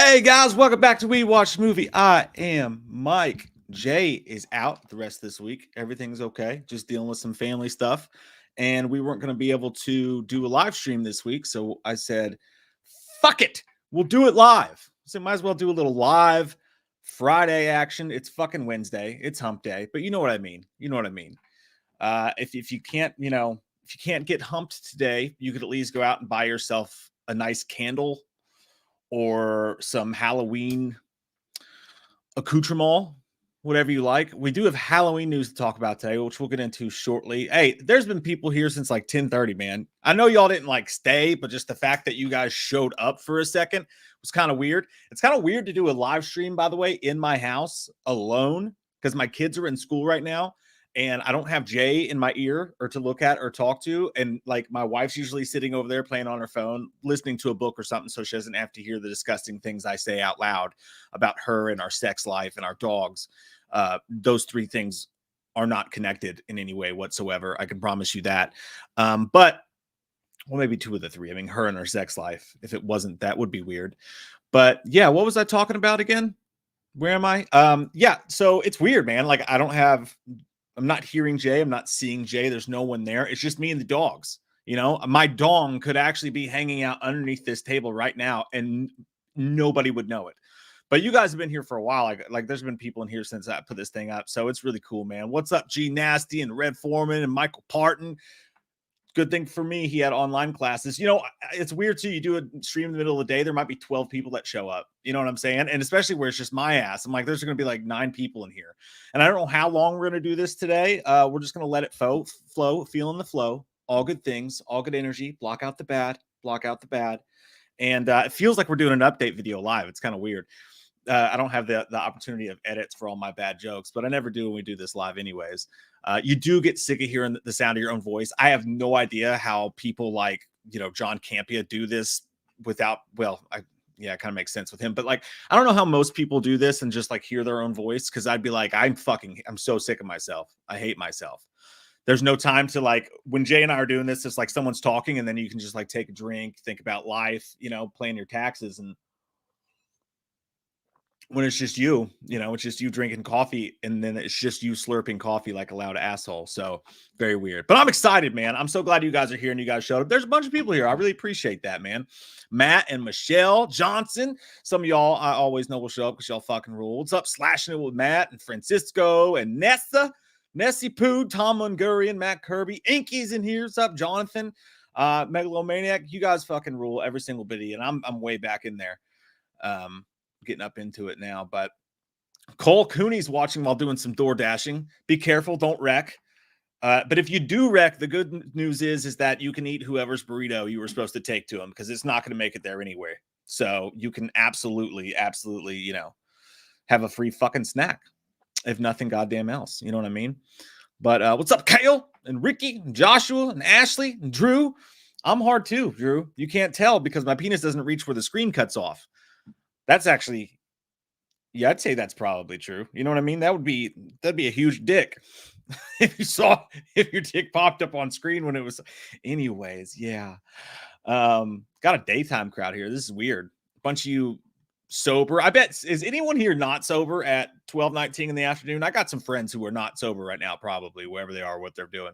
Hey guys, welcome back to We Watch Movie. I am Mike. Jay is out the rest of this week. Everything's okay. Just dealing with some family stuff. And we weren't going to be able to do a live stream this week. So I said, fuck it. We'll do it live. So might as well do a little live Friday action. It's fucking Wednesday. It's hump day. But you know what I mean. You know what I mean. If you can't, if you can't get humped today, you could at least go out and buy yourself a nice candle or some Halloween accoutrement, whatever you like. We do have Halloween news to talk about today, which we'll get into shortly. Hey, there's been people here since like 10:30, man. I know y'all didn't like stay, but just the fact that you guys showed up for a second was kind of weird. It's kind of weird to do a live stream, by the way, in my house alone because my kids are in school right now. And I don't have Jay in my ear or to look at or talk to. And like my wife's usually sitting over there playing on her phone, listening to a book or something. So she doesn't have to hear the disgusting things I say out loud about her and our sex life and our dogs. Those three things are not connected in any way whatsoever. I can promise you that. But well, maybe two of the three. I mean, her and her sex life. If it wasn't, that would be weird. But yeah, what was I talking about again? Where am I? Yeah, so it's weird, man. Like I'm not hearing Jay. I'm not seeing Jay. There's no one there. It's just me and the dogs. You know, my dong could actually be hanging out underneath this table right now and nobody would know it. But you guys have been here for a while. Like there's been people in here since I put this thing up. So it's really cool, man. What's up, G Nasty and Red Foreman and Michael Parton? Good thing for me, he had online classes. You know, it's weird too. You do a stream in the middle of the day, there might be 12 people that show up. You know what I'm saying? And especially where it's just my ass. I'm like, there's going to be like 9 people in here. And I don't know how long we're going to do this today. We're just going to let it flow, feeling the flow. All good things, all good energy. Block out the bad, block out the bad. And it feels like we're doing an update video live. It's kind of weird. I don't have the opportunity of edits for all my bad jokes, but I never do when we do this live anyways. You do get sick of hearing the sound of your own voice. I have no idea how people like, John Campea do this without, it kind of makes sense with him, but like, I don't know how most people do this and just like hear their own voice. Cause I'd be like, I'm so sick of myself. I hate myself. There's no time to like, when Jay and I are doing this, it's like someone's talking and then you can just like take a drink, think about life, paying your taxes. And when it's just you, it's just you drinking coffee and then it's just you slurping coffee like a loud asshole. So very weird, but I'm excited, man. I'm so glad you guys are here and you guys showed up. There's a bunch of people here. I really appreciate that, man. Matt and Michelle Johnson. Some of y'all I always know will show up because y'all fucking rule. What's up? Slashing it with Matt and Francisco and Nessie Pooh, Tom Mungurian, Matt Kirby. Inky's in here. What's up, Jonathan? Megalomaniac. You guys fucking rule every single bit. And I'm way back in there. Getting up into it now, but Cole Cooney's watching while doing some door dashing. Be careful, don't wreck. But if you do wreck, the good news is that you can eat whoever's burrito you were supposed to take to him because it's not going to make it there anyway. So you can absolutely, have a free fucking snack, if nothing goddamn else. You know what I mean? But what's up, Kale and Ricky and Joshua and Ashley and Drew? I'm hard too, Drew. You can't tell because my penis doesn't reach where the screen cuts off. That's actually, I'd say that's probably true. You know what I mean? That'd be a huge dick. if your dick popped up on screen when it was, anyways. Yeah. Got a daytime crowd here. This is weird. A bunch of you sober. I bet, is anyone here not sober at 12:19 in the afternoon? I got some friends who are not sober right now, probably wherever they are, what they're doing.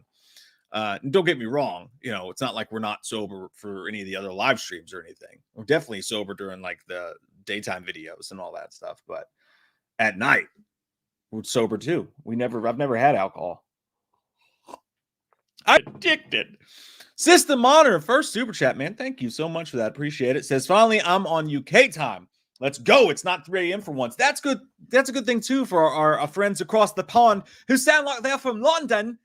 Don't get me wrong. It's not like we're not sober for any of the other live streams or anything. We're definitely sober during like the daytime videos and all that stuff, but at night we're sober too. I've never had alcohol. I'm addicted. System Monitor, first super chat, man. Thank you so much for that. Appreciate it. Says, finally, I'm on UK time. Let's go. It's not 3 a.m. for once. That's good. That's a good thing too for our friends across the pond who sound like they're from London.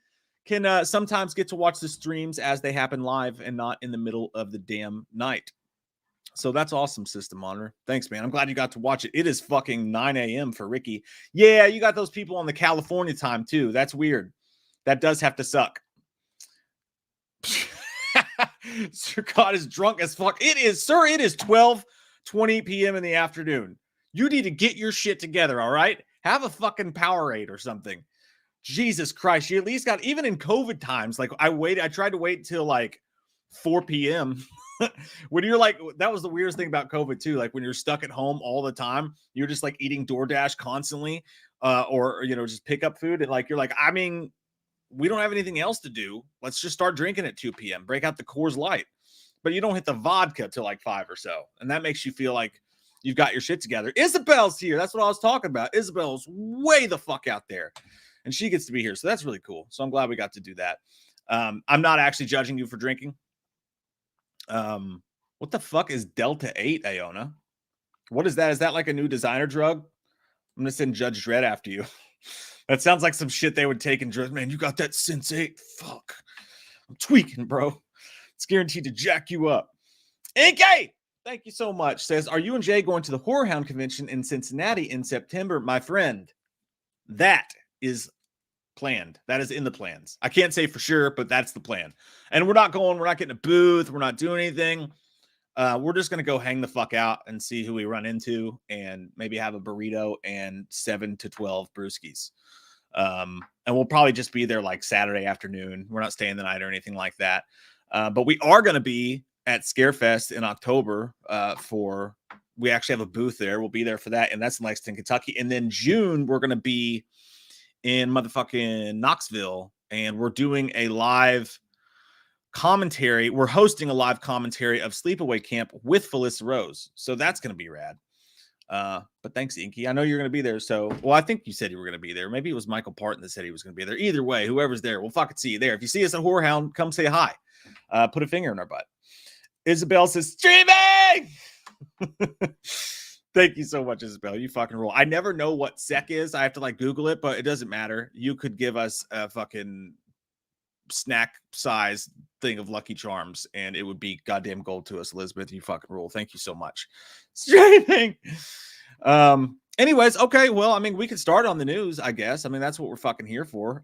Can sometimes get to watch the streams as they happen live and not in the middle of the damn night. So that's awesome, System Monitor. Thanks, man. I'm glad you got to watch it. It is fucking 9 a.m. for Ricky. Yeah, you got those people on the California time, too. That's weird. That does have to suck. Sir God is drunk as fuck. It is 12:20 p.m. in the afternoon. You need to get your shit together, all right? Have a fucking Powerade or something. Jesus Christ. You at least got, even in COVID times, like I tried to wait till like 4 p.m. When you're like, that was the weirdest thing about COVID too. Like when you're stuck at home all the time, you're just like eating DoorDash constantly, or just pick up food. And like, you're like, I mean, we don't have anything else to do. Let's just start drinking at 2 p.m. Break out the Coors Light. But you don't hit the vodka till like 5 or so. And that makes you feel like you've got your shit together. Isabel's here. That's what I was talking about. Isabel's way the fuck out there. And she gets to be here. So that's really cool. So I'm glad we got to do that. I'm not actually judging you for drinking. What the fuck is Delta 8, Iona? What is that? Is that like a new designer drug? I'm going to send Judge Dredd after you. That sounds like some shit they would take and dress. Man, you got that Sense 8? Fuck. I'm tweaking, bro. It's guaranteed to jack you up. Inky, thank you so much. Says, are you and Jay going to the Horror Hound convention in Cincinnati in September? My friend, that is planned. That is in the plans. I can't say for sure, but that's the plan. And we're not getting a booth. We're not doing anything. We're just going to go hang the fuck out and see who we run into and maybe have a burrito and 7 to 12 brewskis. And we'll probably just be there like Saturday afternoon. We're not staying the night or anything like that. But we are going to be at Scarefest in October we actually have a booth there. We'll be there for that. And that's in Lexington, Kentucky. And then June, we're going to be in motherfucking Knoxville. And we're doing a live commentary. We're hosting a live commentary of Sleepaway Camp with Felissa Rose. So that's going to be rad. But thanks, Inky. I know you're going to be there. So, well, I think you said you were going to be there. Maybe it was Michael Parton that said he was going to be there. Either way, whoever's there, we'll fucking see you there. If you see us at Horror Hound, come say hi. Put a finger in our butt. Isabel says, streaming! Thank you so much, Isabel. You fucking rule. I never know what sec is. I have to like Google it, but it doesn't matter. You could give us a fucking snack size thing of Lucky Charms and it would be goddamn gold to us. Elizabeth, you fucking rule. Thank you so much. Streaming. Anyways, okay, well, I mean, we could start on the news, I guess. I mean, that's what we're fucking here for.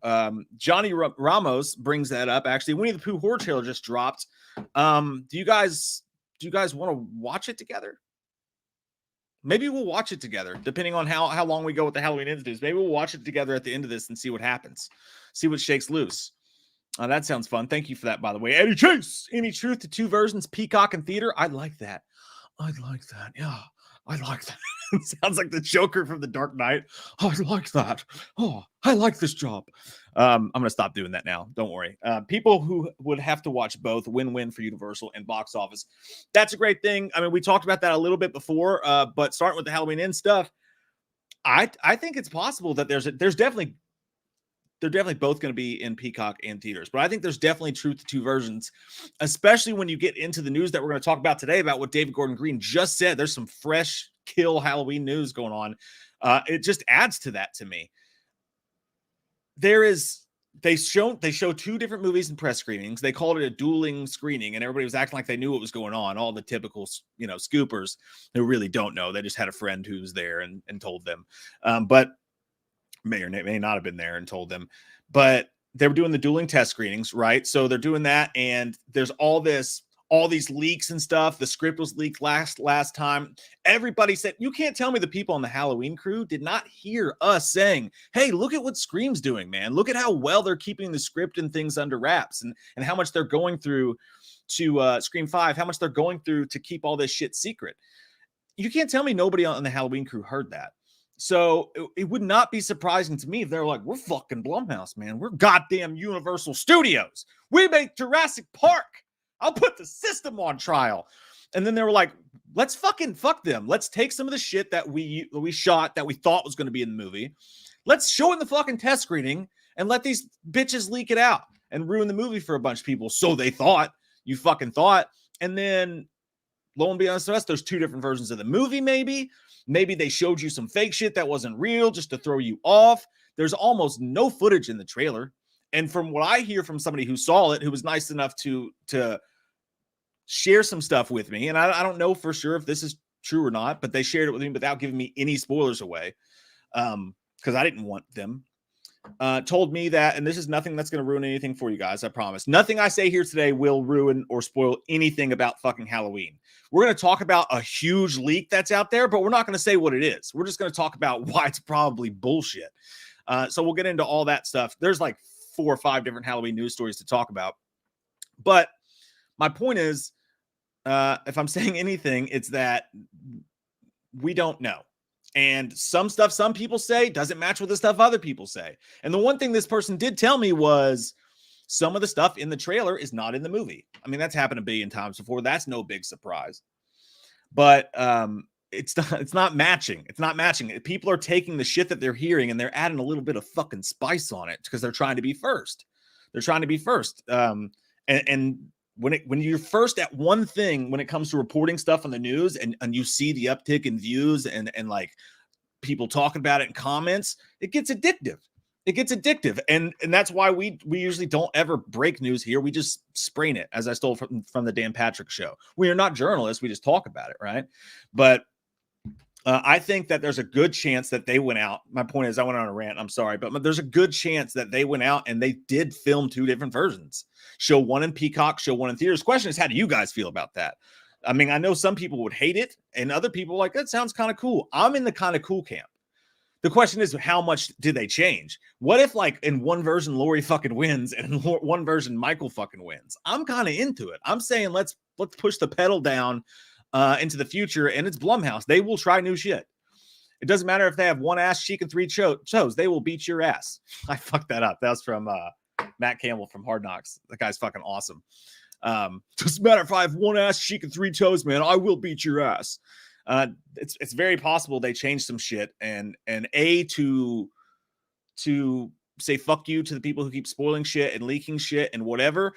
Johnny Ramos brings that up. Actually, Winnie the Pooh horror trailer just dropped. Do you guys want to watch it together? Maybe we'll watch it together, depending on how long we go with the Halloween Ends. Maybe we'll watch it together at the end of this and see what happens. See what shakes loose. That sounds fun. Thank you for that, by the way. Eddie Chase, any truth to 2 versions, Peacock and theater? I like that. Yeah, I like that. Sounds like the Joker from The Dark Knight. Oh, I like that. Oh, I like this job. I'm going to stop doing that now. Don't worry. People who would have to watch both, win-win for Universal and box office. That's a great thing. I mean, we talked about that a little bit before, but starting with the Halloween Ends stuff, I think it's possible that they're definitely both going to be in Peacock and theaters, but I think there's definitely truth to 2 versions, especially when you get into the news that we're going to talk about today about what David Gordon Green just said. There's some fresh kill Halloween news going on. It just adds to that to me. They show 2 different movies in press screenings. They called it a dueling screening, and everybody was acting like they knew what was going on. All the typical, scoopers who really don't know. They just had a friend who was there and told them. But may or may not have been there and told them, but they were doing the dueling test screenings, right? So they're doing that, and there's all these leaks and stuff. The script was leaked last time. Everybody said, you can't tell me the people on the Halloween crew did not hear us saying, hey, look at what Scream's doing, man. Look at how well they're keeping the script and things under wraps, and how much they're going through to Scream 5, how much they're going through to keep all this shit secret. You can't tell me nobody on the Halloween crew heard that. So it would not be surprising to me if they're like, we're fucking Blumhouse, man. We're goddamn Universal Studios. We make Jurassic Park. I'll put the system on trial. And then they were like, let's fucking fuck them. Let's take some of the shit that we shot that we thought was going to be in the movie. Let's show it in the fucking test screening and let these bitches leak it out and ruin the movie for a bunch of people. So they thought. You fucking thought. And then lo and behold, there's 2 different versions of the movie, maybe. Maybe they showed you some fake shit that wasn't real just to throw you off. There's almost no footage in the trailer. And from what I hear from somebody who saw it, who was nice enough to share some stuff with me, and I don't know for sure if this is true or not, but they shared it with me without giving me any spoilers away, because I didn't want them. Told me that, and this is nothing that's going to ruin anything for you guys, I promise. Nothing I say here today will ruin or spoil anything about fucking Halloween. We're going to talk about a huge leak that's out there, but we're not going to say what it is. We're just going to talk about why it's probably bullshit. So we'll get into all that stuff. There's like 4 or 5 different Halloween news stories to talk about. But My point is, if I'm saying anything, it's that we don't know. And some stuff some people say doesn't match with the stuff other people say. And the one thing this person did tell me was some of the stuff in the trailer is not in the movie. I mean, that's happened a billion times before. That's no big surprise. But it's not matching. It's not matching. People are taking the shit that they're hearing and they're adding a little bit of fucking spice on it because they're trying to be first. They're trying to be first. And when you're first at one thing, when it comes to reporting stuff on the news and you see the uptick in views and like people talking about it in comments, it gets addictive. It gets addictive. And that's why we usually don't ever break news here. We just sprain it, as I stole from the Dan Patrick show. We are not journalists. We just talk about it, right? But I think that there's a good chance that they went out. My point is, I went on a rant. I'm sorry, but there's a good chance that they went out and they did film 2 different versions. Show one in Peacock, show one in theaters. Question is, how do you guys feel about that? I mean, I know some people would hate it, and other people like, that sounds kind of cool. I'm in the kind of cool camp. The question is, how much did they change? What if, like, in one version, Lori fucking wins, and in one version, Michael fucking wins? I'm kind of into it. I'm saying let's push the pedal down into the future, and it's Blumhouse. They will try new shit. It doesn't matter if they have one ass cheek and 3 toes. They will beat your ass. I fucked that up. That was from Matt Campbell from Hard Knocks. That guy's fucking awesome. Doesn't matter if I have one ass cheek and 3 toes, man. I will beat your ass. It's very possible they changed some shit and to say fuck you to the people who keep spoiling shit and leaking shit and whatever.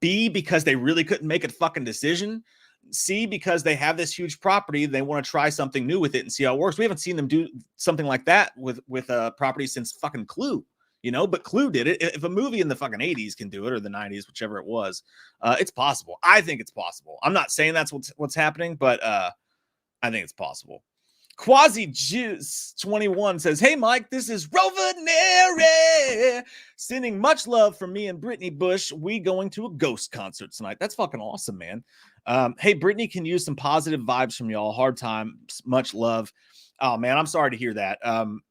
B, because they really couldn't make a fucking decision. C, because they have this huge property, they want to try something new with it and see how it works. We haven't seen them do something like that with a property since fucking Clue, you know, but Clue did it. If a movie in the fucking 80s can do it, or the 90s, whichever it was, it's possible. I think it's possible. I'm not saying that's what's happening, but I think it's possible. Quasi Juice 21 says, "Hey Mike, this is Rovenary sending much love from me and Brittany Bush. We going to a Ghost concert tonight." That's fucking awesome, man. Hey, Brittany can use some positive vibes from y'all. Hard time, much love. Oh man, I'm sorry to hear that.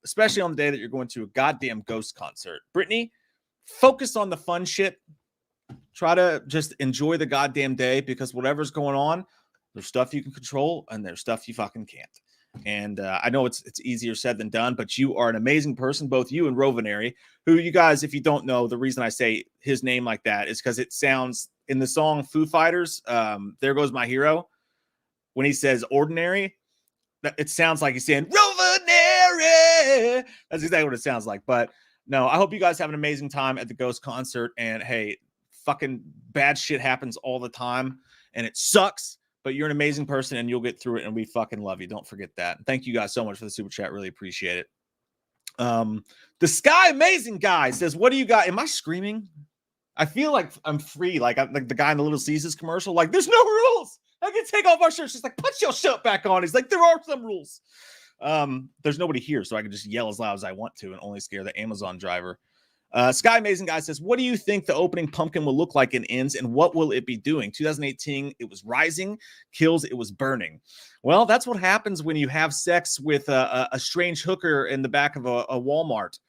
Especially on the day that you're going to a goddamn Ghost concert. Brittany, focus on the fun shit. Try to just enjoy the goddamn day, because whatever's going on, there's stuff you can control and there's stuff you fucking can't. And I know it's easier said than done, but you are an amazing person, both you and Rovenary, who, you guys, if you don't know, the reason I say his name like that is because it sounds, in the song Foo Fighters, There Goes My Hero, when he says ordinary, it sounds like he's saying Rovenary. That's exactly what it sounds like. But no, I hope you guys have an amazing time at the Ghost concert. And hey, fucking bad shit happens all the time and it sucks. But you're an amazing person and you'll get through it, and we fucking love you. Don't forget that. Thank you guys so much for the super chat. Really appreciate it. The Sky Amazing Guy says, "What do you got?" Am I screaming? I feel like I'm free. Like the guy in the Little Caesars commercial. Like, there's no rules. I can take off our shirts. Just like, put your shirt back on. He's like, there are some rules. There's nobody here, so I can just yell as loud as I want to and only scare the Amazon driver. Sky Amazing Guy says, "What do you think the opening pumpkin will look like in Ends, and what will it be doing? 2018, it was rising. Kills, it was burning." Well, that's what happens when you have sex with a strange hooker in the back of a Walmart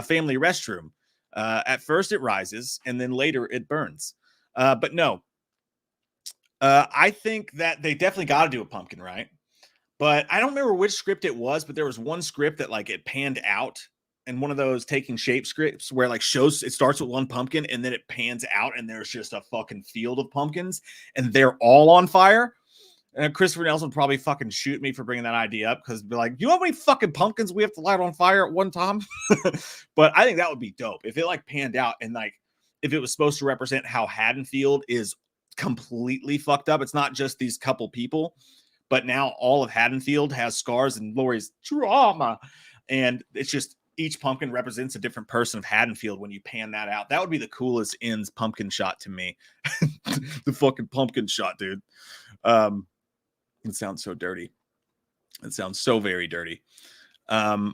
family restroom. At first it rises, and then later it burns. But no, I think that they definitely got to do a pumpkin, right? But I don't remember which script it was, but there was one script that like it panned out. And one of those taking shape scripts where like shows it starts with one pumpkin and then it pans out and there's just a fucking field of pumpkins and they're all on fire. And Christopher Nelson probably fucking shoot me for bringing that idea up, because be like, you know how many fucking pumpkins we have to light on fire at one time? But I think that would be dope if it like panned out, and like if it was supposed to represent how Haddonfield is completely fucked up. It's not just these couple people, but now all of Haddonfield has scars and Lori's trauma, and it's just each pumpkin represents a different person of Haddonfield. When you pan that out, that would be the coolest Ends pumpkin shot to me. The fucking pumpkin shot, dude. It sounds so dirty. It sounds so very dirty. Yeah,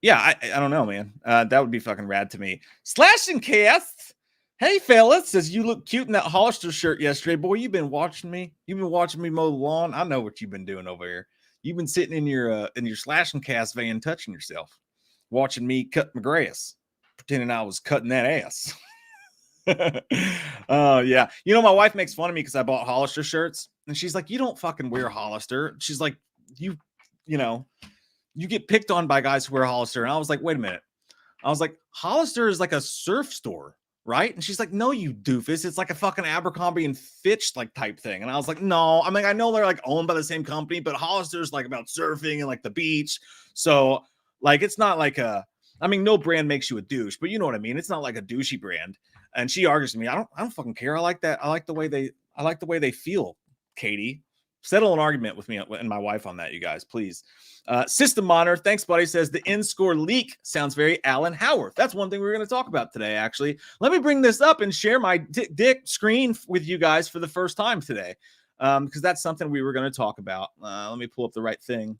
I don't know, man. That would be fucking rad to me. Slash and Cast, "Hey fellas," says, "You look cute in that Hollister shirt yesterday. Boy, you've been watching me. You've been watching me mow the lawn. I know what you've been doing over here. You've been sitting in your Slash and Cast van touching yourself, watching me cut my grass, pretending I was cutting that ass." Oh yeah. You know, my wife makes fun of me because I bought Hollister shirts, and she's like, "You don't fucking wear Hollister." She's like, you know, you get picked on by guys who wear Hollister." And I was like, "Wait a minute." I was like, "Hollister is like a surf store, right?" And she's like, "No, you doofus. It's like a fucking Abercrombie and Fitch like type thing." And I was like, "No, I mean, I know they're like owned by the same company, but Hollister's like about surfing and like the beach. So like, it's not like I mean, no brand makes you a douche, but you know what I mean. It's not like a douchey brand." And she argues with me. I don't fucking care. I like that. I like the way they feel, Katie. Settle an argument with me and my wife on that, you guys, please. System Monitor, thanks, buddy, says the end score leak sounds very Alan Howarth. That's one thing we're going to talk about today, actually. Let me bring this up and share my dick screen with you guys for the first time today, because that's something we were going to talk about. Let me pull up the right thing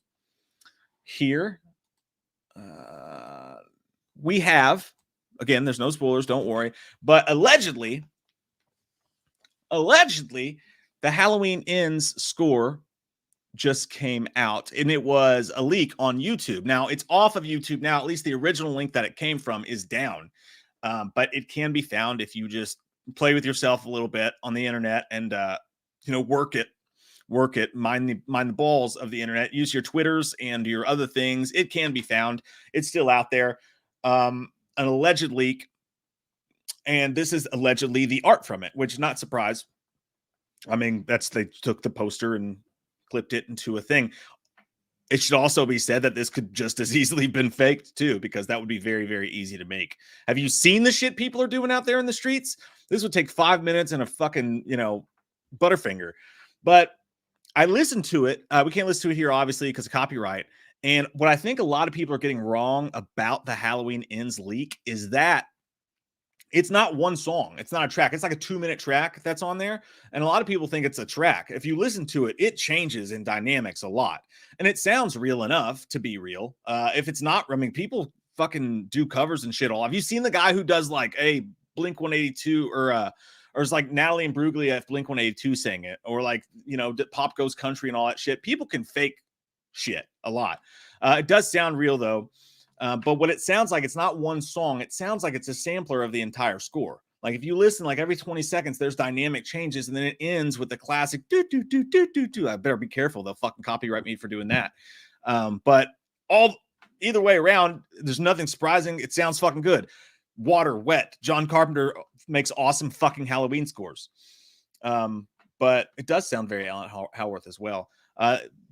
here. We have, again, there's no spoilers, don't worry, but allegedly, the Halloween Ends score just came out, and it was a leak on YouTube. Now it's off of YouTube now. At least the original link that it came from is down, but it can be found if you just play with yourself a little bit on the internet and work it, mind the balls of the internet. Use your Twitters and your other things. It can be found. It's still out there. An alleged leak, and this is allegedly the art from it, which not surprised. I mean, they took the poster and clipped it into a thing. It should also be said that this could just as easily been faked too, because that would be very, very easy to make. Have you seen the shit people are doing out there in the streets? This would take 5 minutes and a fucking, Butterfinger. But I listened to it. We can't listen to it here, obviously, because of copyright. And what I think a lot of people are getting wrong about the Halloween Ends leak is that it's not one song. It's not a track. It's like a 2-minute track that's on there. And a lot of people think it's a track. If you listen to it, it changes in dynamics a lot. And it sounds real enough to be real. If it's not, I mean, people fucking do covers and shit all. Have you seen the guy who does like a Blink 182 or it's like Natalie Imbruglia at Blink 182 saying it, or like, Pop Goes Country and all that shit. People can fake shit a lot. It does sound real though. But what it sounds like, it's not one song. It sounds like it's a sampler of the entire score. Like if you listen, like every 20 seconds, there's dynamic changes, and then it ends with the classic do do do do do do. I better be careful; they'll fucking copyright me for doing that. But either way around, there's nothing surprising. It sounds fucking good. Water, wet. John Carpenter makes awesome fucking Halloween scores. But it does sound very Alan Howarth as well.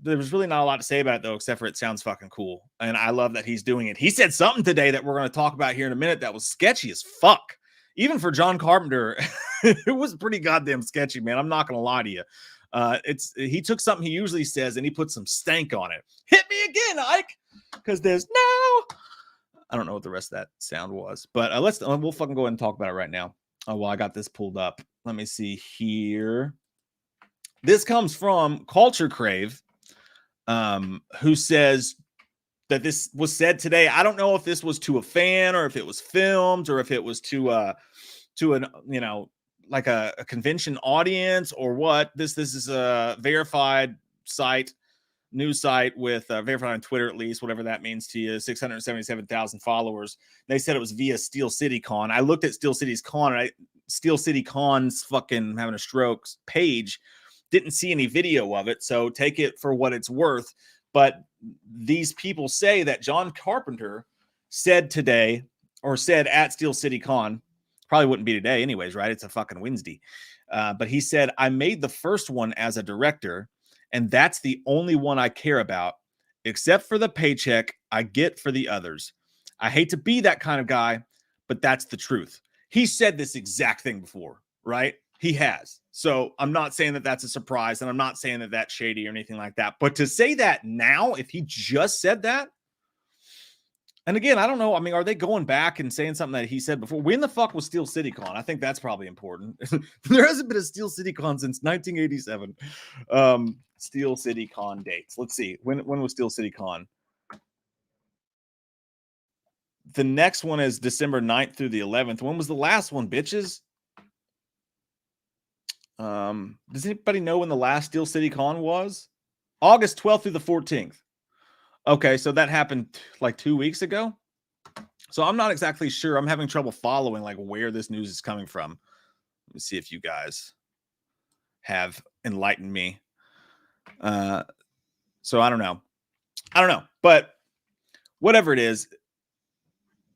There's really not a lot to say about it though, except for it sounds fucking cool. And I love that he's doing it. He said something today that we're going to talk about here in a minute that was sketchy as fuck. Even for John Carpenter, it was pretty goddamn sketchy, man. I'm not going to lie to you. He took something he usually says and he put some stank on it. Hit me again, Ike, because there's I don't know what the rest of that sound was, but we'll fucking go ahead and talk about it right now. Oh, well, I got this pulled up. Let me see here. This comes from Culture Crave, who says that this was said today. I don't know if this was to a fan or if it was filmed or if it was to an like a convention audience or what. This is a verified site, news site with verified on Twitter, at least, whatever that means to you. 677,000 followers. They said it was via Steel City Con. I looked at Steel City Con's fucking having a stroke page. Didn't see any video of it, so take it for what it's worth. But these people say that John Carpenter said today, or said at Steel City Con, probably wouldn't be today anyways, right? It's a fucking Wednesday. But he said, I made the first one as a director, and that's the only one I care about, except for the paycheck I get for the others. I hate to be that kind of guy, but that's the truth. He said this exact thing before, right? He has. So I'm not saying that that's a surprise, and I'm not saying that that's shady or anything like that. But to say that now, if he just said that, and again, I don't know. I mean, are they going back and saying something that he said before? When the fuck was Steel City Con? I think that's probably important. There hasn't been a Steel City Con since 1987. Steel City Con dates. Let's see. When was Steel City Con? The next one is December 9th through the 11th. When was the last one, bitches? Does anybody know when the last Steel City Con was? August 12th through the 14th. Okay, so that happened like 2 weeks ago. So I'm not exactly sure. I'm having trouble following like where this news is coming from. Let me see if you guys have enlightened me. So I don't know. But whatever it is,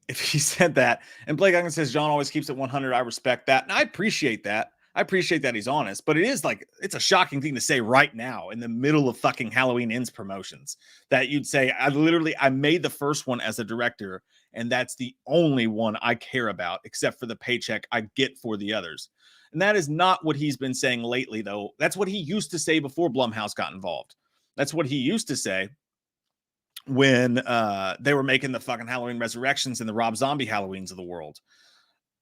if he said that, and Blake Uggan says John always keeps it 100, I respect that. And I appreciate that. I appreciate that he's honest, but it is like, it's a shocking thing to say right now in the middle of fucking Halloween Ends promotions that you'd say, I made the first one as a director, and that's the only one I care about, except for the paycheck I get for the others. And that is not what he's been saying lately, though. That's what he used to say before Blumhouse got involved. That's what he used to say when they were making the fucking Halloween Resurrections and the Rob Zombie Halloweens of the world.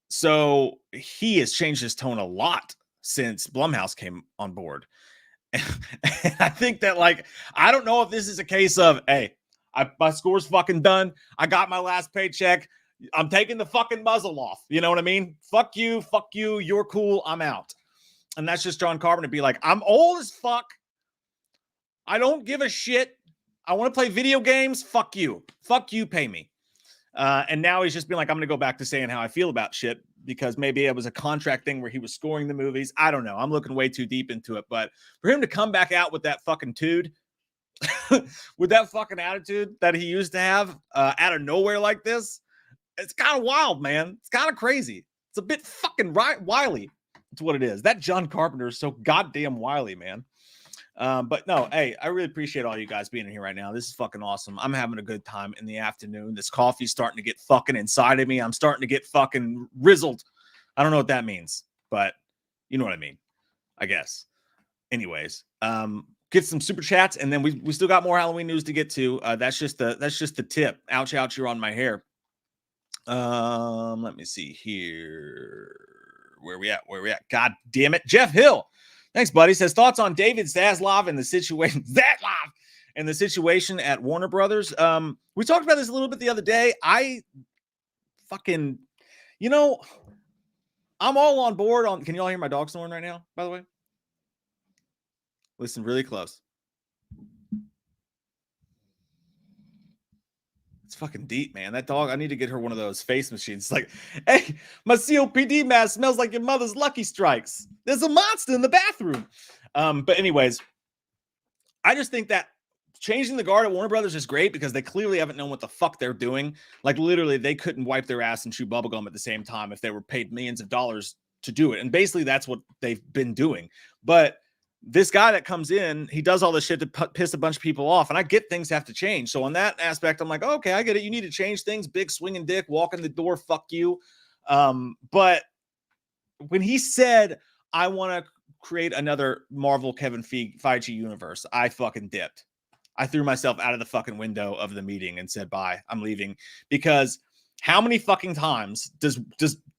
So he has changed his tone a lot since Blumhouse came on board. And I think that, like, I don't know if this is a case of, hey, my score's fucking done. I got my last paycheck. I'm taking the fucking muzzle off. You know what I mean? Fuck you. You're cool. I'm out. And that's just John Carpenter be like, I'm old as fuck. I don't give a shit. I want to play video games. Fuck you. Pay me. And now he's just been like, I'm going to go back to saying how I feel about shit because maybe it was a contract thing where he was scoring the movies. I don't know. I'm looking way too deep into it. But for him to come back out with that fucking tude, with that fucking attitude that he used to have out of nowhere like this, it's kind of wild, man. It's kind of crazy. It's a bit fucking wily. That's what it is. That John Carpenter is so goddamn wily, man. But no, hey, I really appreciate all you guys being in here right now. This is fucking awesome. I'm having a good time in the afternoon. This coffee's starting to get fucking inside of me. I'm starting to get fucking rizzled. I don't know what that means, but you know what I mean, I guess. Anyways, get some super chats, and then we still got more Halloween news to get to. That's just the tip. Ouch, you're on my hair. Let me see here. Where we at? God damn it. Jeff Hill. Thanks, buddy. Says thoughts on David Zaslav and the situation. And the situation at Warner Brothers. We talked about this a little bit the other day. I fucking, I'm all on board on. Can you all hear my dog snoring right now, by the way? Listen really close. It's fucking deep, man. That dog, I need to get her one of those face machines. It's like, hey, my COPD mask smells like your mother's Lucky Strikes. There's a monster in the bathroom. But anyways, I just think that changing the guard at Warner Brothers is great because they clearly haven't known what the fuck they're doing. Like, literally, they couldn't wipe their ass and chew bubblegum at the same time if they were paid millions of dollars to do it. And basically, that's what they've been doing. But this guy that comes in, he does all this shit to piss a bunch of people off. And I get things have to change. So on that aspect, I'm like, oh, okay, I get it. You need to change things. Big swinging dick, walk in the door. Fuck you. But when he said, I want to create another Marvel Kevin Feige universe, I fucking dipped. I threw myself out of the fucking window of the meeting and said, bye, I'm leaving. Because how many fucking times does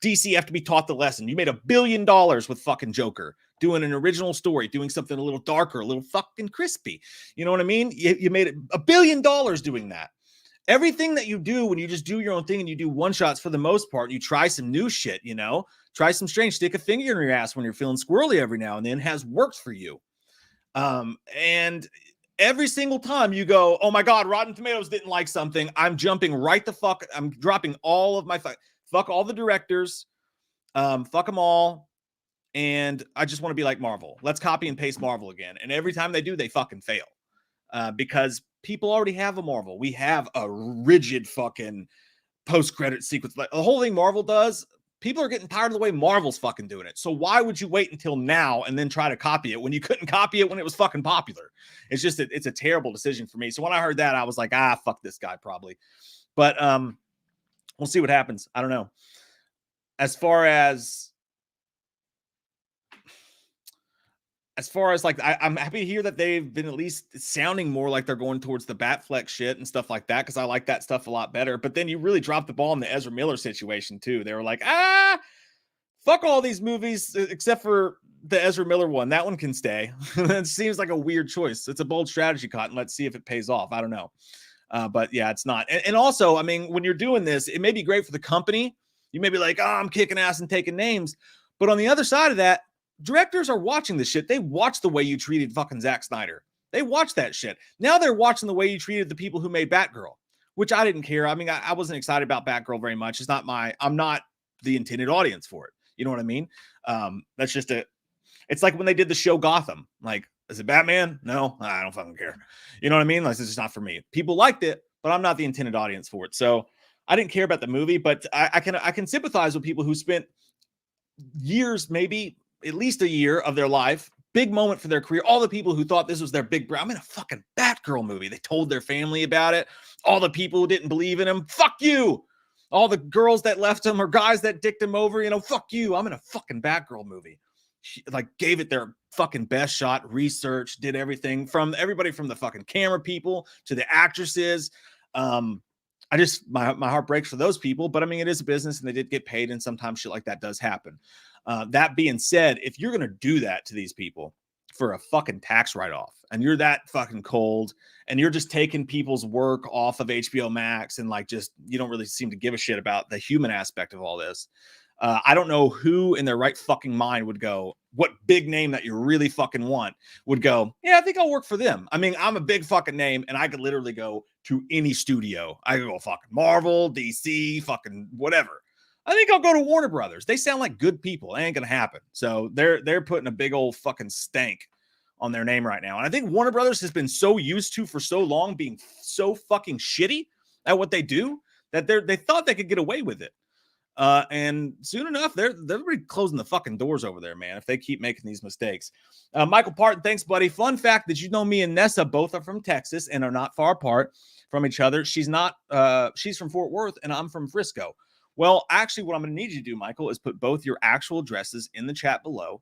DC have to be taught the lesson? You made $1 billion with fucking Joker, doing an original story, doing something a little darker, a little fucking crispy. You know what I mean? You made $1 billion doing that. Everything that you do when you just do your own thing and you do one shots for the most part, you try some new shit, try some strange, stick a finger in your ass when you're feeling squirrely every now and then, has worked for you. And every single time you go, oh my God, Rotten Tomatoes didn't like something, I'm jumping right the fuck. I'm dropping all of my fuck all the directors, fuck them all. And I just want to be like Marvel. Let's copy and paste Marvel again. And every time they do, they fucking fail. Because people already have a Marvel. We have a rigid fucking post-credit sequence. Like the whole thing Marvel does, people are getting tired of the way Marvel's fucking doing it. So why would you wait until now and then try to copy it when you couldn't copy it when it was fucking popular? It's just, it's a terrible decision for me. So when I heard that, I was like, fuck this guy probably. But we'll see what happens. I don't know. As far as like, I'm happy to hear that they've been at least sounding more like they're going towards the Batfleck shit and stuff like that, because I like that stuff a lot better. But then you really dropped the ball in the Ezra Miller situation too. They were like, fuck all these movies except for the Ezra Miller one. That one can stay. It seems like a weird choice. It's a bold strategy, Cotton. Let's see if it pays off. I don't know. But yeah, it's not. And also, I mean, when you're doing this, it may be great for the company. You may be like, I'm kicking ass and taking names. But on the other side of that, directors are watching this shit. They watch the way you treated fucking Zack Snyder. They watch that shit. Now they're watching the way you treated the people who made Batgirl, which I didn't care. I mean, I wasn't excited about Batgirl very much. I'm not the intended audience for it. You know what I mean? That's just it's like when they did the show Gotham. Like, is it Batman? No, I don't fucking care. You know what I mean? Like, it's just not for me. People liked it, but I'm not the intended audience for it. So I didn't care about the movie, but I can sympathize with people who spent years, maybe at least a year of their life, big moment for their career. All the people who thought this was their big break. I'm in a fucking Batgirl movie. They told their family about it. All the people who didn't believe in him, fuck you. All the girls that left him or guys that dicked him over, you know, fuck you. I'm in a fucking Batgirl movie. She, like, gave it their fucking best shot, research, did everything, from everybody from the fucking camera people to the actresses. I just, my heart breaks for those people, but I mean, it is a business and they did get paid, and sometimes shit like that does happen. That being said, if you're going to do that to these people for a fucking tax write-off, and you're that fucking cold, and you're just taking people's work off of HBO Max, and like, just, you don't really seem to give a shit about the human aspect of all this. I don't know who in their right fucking mind would go, what big name that you really fucking want would go, yeah, I think I'll work for them. I mean, I'm a big fucking name, and I could literally go to any studio. I could go fucking Marvel, DC, fucking whatever. I think I'll go to Warner Brothers. They sound like good people. It ain't gonna happen. So they're putting a big old fucking stank on their name right now. And I think Warner Brothers has been so used to for so long being so fucking shitty at what they do that they thought they could get away with it. And soon enough, they're really closing the fucking doors over there, man, if they keep making these mistakes. Michael Parton, thanks, buddy. Fun fact, did you know me and Nessa both are from Texas and are not far apart from each other? She's from Fort Worth and I'm from Frisco. Well, actually, what I'm going to need you to do, Michael, is put both your actual addresses in the chat below,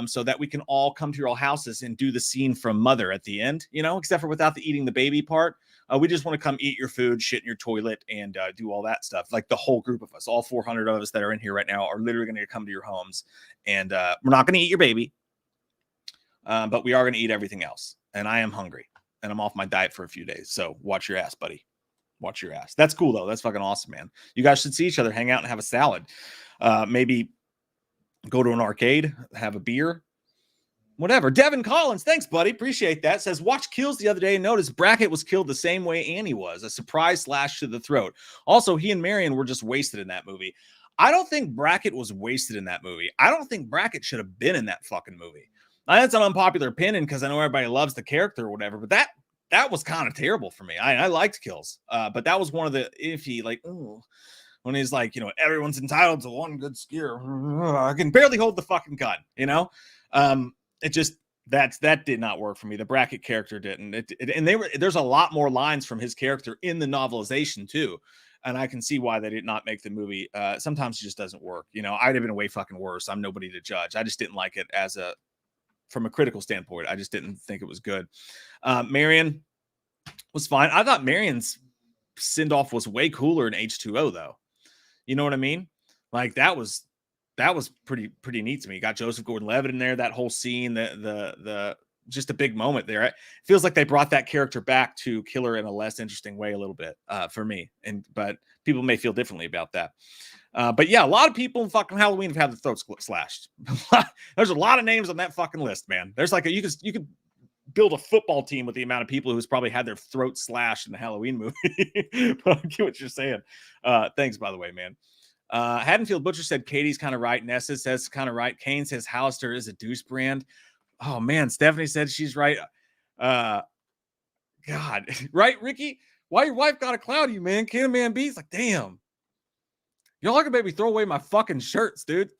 so that we can all come to your old houses and do the scene from Mother at the end, you know, except for without the eating the baby part. We just want to come eat your food, shit in your toilet, and do all that stuff. Like, the whole group of us, all 400 of us that are in here right now, are literally going to come to your homes. And we're not going to eat your baby, but we are going to eat everything else. And I am hungry, and I'm off my diet for a few days. So watch your ass, buddy. Watch your ass. That's cool, though. That's fucking awesome, man. You guys should see each other, hang out, and have a salad. Maybe go to an arcade, have a beer. Whatever. Devin Collins, thanks, buddy. Appreciate that. Says, watch Kills the other day and noticed Brackett was killed the same way Annie was. A surprise slash to the throat. Also, he and Marion were just wasted in that movie. I don't think Brackett was wasted in that movie. I don't think Brackett should have been in that fucking movie. Now, that's an unpopular opinion because I know everybody loves the character or whatever, but that was kind of terrible for me. I liked Kills, but that was one of the iffy, like, ooh, when he's like, you know, everyone's entitled to one good scare. I can barely hold the fucking gun, you know? It just, that did not work for me. The Brackett character didn't. There's a lot more lines from his character in the novelization too. And I can see why they did not make the movie. Sometimes it just doesn't work. You know, I'd have been way fucking worse. I'm nobody to judge. I just didn't like it from a critical standpoint. I just didn't think it was good. Marion was fine. I thought Marion's send-off was way cooler in H2O though. You know what I mean? Like, that was pretty neat to me. Got Joseph Gordon-Levitt in there, that whole scene, the just a big moment there. It feels like they brought that character back to Killer in a less interesting way a little bit for me. But people may feel differently about that. But yeah, a lot of people in fucking Halloween have had the throats slashed. There's a lot of names on that fucking list, man. There's like you could build a football team with the amount of people who's probably had their throat slashed in the Halloween movie. But I get what you're saying. Thanks, by the way, man. Haddonfield Butcher said Katie's kind of right. Nessa says kind of right. Kane says Hollister is a douche brand. Oh man, Stephanie said she's right. God, right, Ricky? Why your wife got a cloud you, man? Can a man be? It's like, damn. Y'all can maybe throw away my fucking shirts, dude.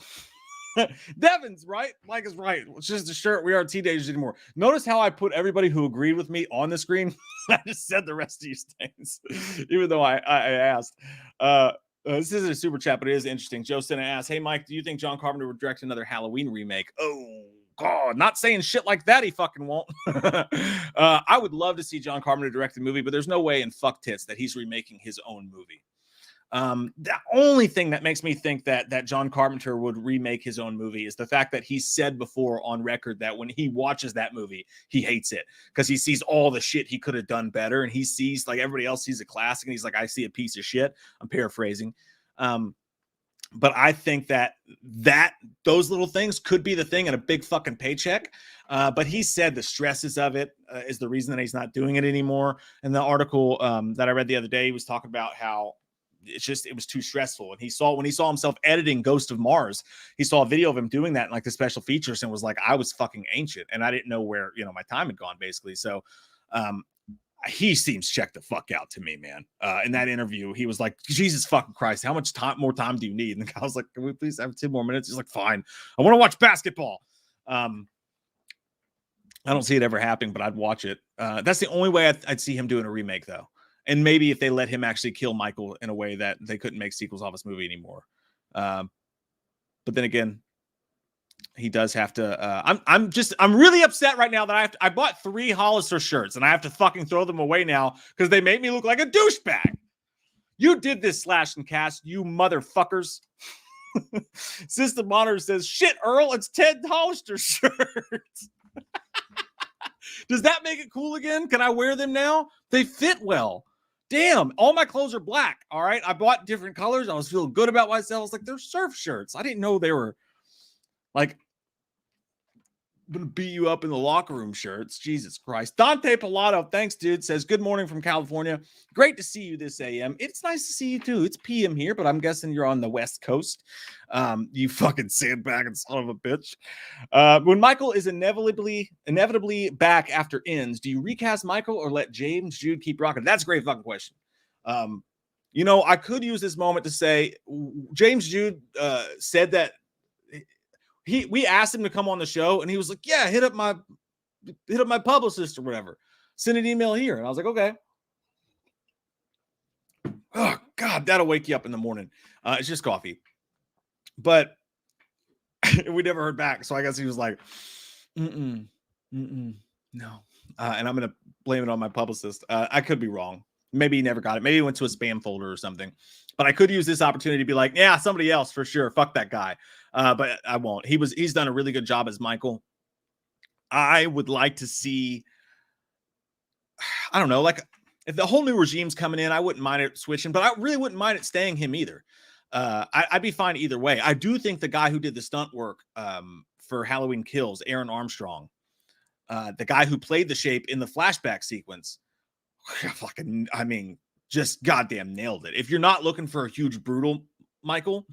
Devin's right. Mike is right. It's just a shirt. We aren't teenagers anymore. Notice how I put everybody who agreed with me on the screen. I just said the rest of these things, even though I asked. This isn't a super chat, but it is interesting. Joe sent and asked, hey, Mike, do you think John Carpenter would direct another Halloween remake? Oh, God, not saying shit like that. He fucking won't. I would love to see John Carpenter direct a movie, but there's no way in fuck tits that he's remaking his own movie. The only thing that makes me think that John Carpenter would remake his own movie is the fact that he said before on record that when he watches that movie, he hates it because he sees all the shit he could have done better. And he sees, like everybody else sees a classic, and he's like, I see a piece of shit. I'm paraphrasing. But I think that those little things could be the thing and a big fucking paycheck. But he said the stresses of it is the reason that he's not doing it anymore. And the article that I read the other day, he was talking about how it was too stressful. And when he saw himself editing Ghost of Mars, he saw a video of him doing that in like the special features and was like, I was fucking ancient and I didn't know where, my time had gone basically. So, he seems checked the fuck out to me, man. In that interview, he was like, Jesus fucking Christ, how much more time do you need? And the guy was like, can we please have 2 more minutes? He's like, fine. I want to watch basketball. I don't see it ever happening, but I'd watch it. That's the only way I'd see him doing a remake, though. And maybe if they let him actually kill Michael in a way that they couldn't make sequels off this movie anymore. But then again, he does have to. I'm really upset right now that I bought 3 Hollister shirts and I have to fucking throw them away now because they make me look like a douchebag. You did this, Slash and Cast, you motherfuckers. System Monitor says, shit, Earl, it's Ted Hollister shirts. Does that make it cool again? Can I wear them now? They fit well. Damn, all my clothes are black. All right. I bought different colors. I was feeling good about myself. I was like, they're surf shirts. I didn't know they were like, I'm gonna beat you up in the locker room shirts. Jesus Christ. Dante Pilato, thanks, dude. Says, good morning from California. Great to see you this AM. It's nice to see you too. It's PM here, but I'm guessing you're on the West Coast. You fucking sandbagging son of a bitch. When Michael is inevitably back after ends, do you recast Michael or let James Jude keep rocking? That's a great fucking question. I could use this moment to say James Jude said that we asked him to come on the show and he was like, yeah, hit up my publicist or whatever. Send an email here. And I was like, okay. Oh God, that'll wake you up in the morning. It's just coffee. But we never heard back. So I guess he was like, no. And I'm going to blame it on my publicist. I could be wrong. Maybe he never got it. Maybe he went to a spam folder or something. But I could use this opportunity to be like, yeah, somebody else for sure. Fuck that guy. But I won't. He's done a really good job as Michael. I would like to see, I don't know, like if the whole new regime's coming in, I wouldn't mind it switching, but I really wouldn't mind it staying him either. I'd be fine either way. I do think the guy who did the stunt work for Halloween Kills, Aaron Armstrong, the guy who played the Shape in the flashback sequence, just goddamn nailed it. If you're not looking for a huge brutal Michael,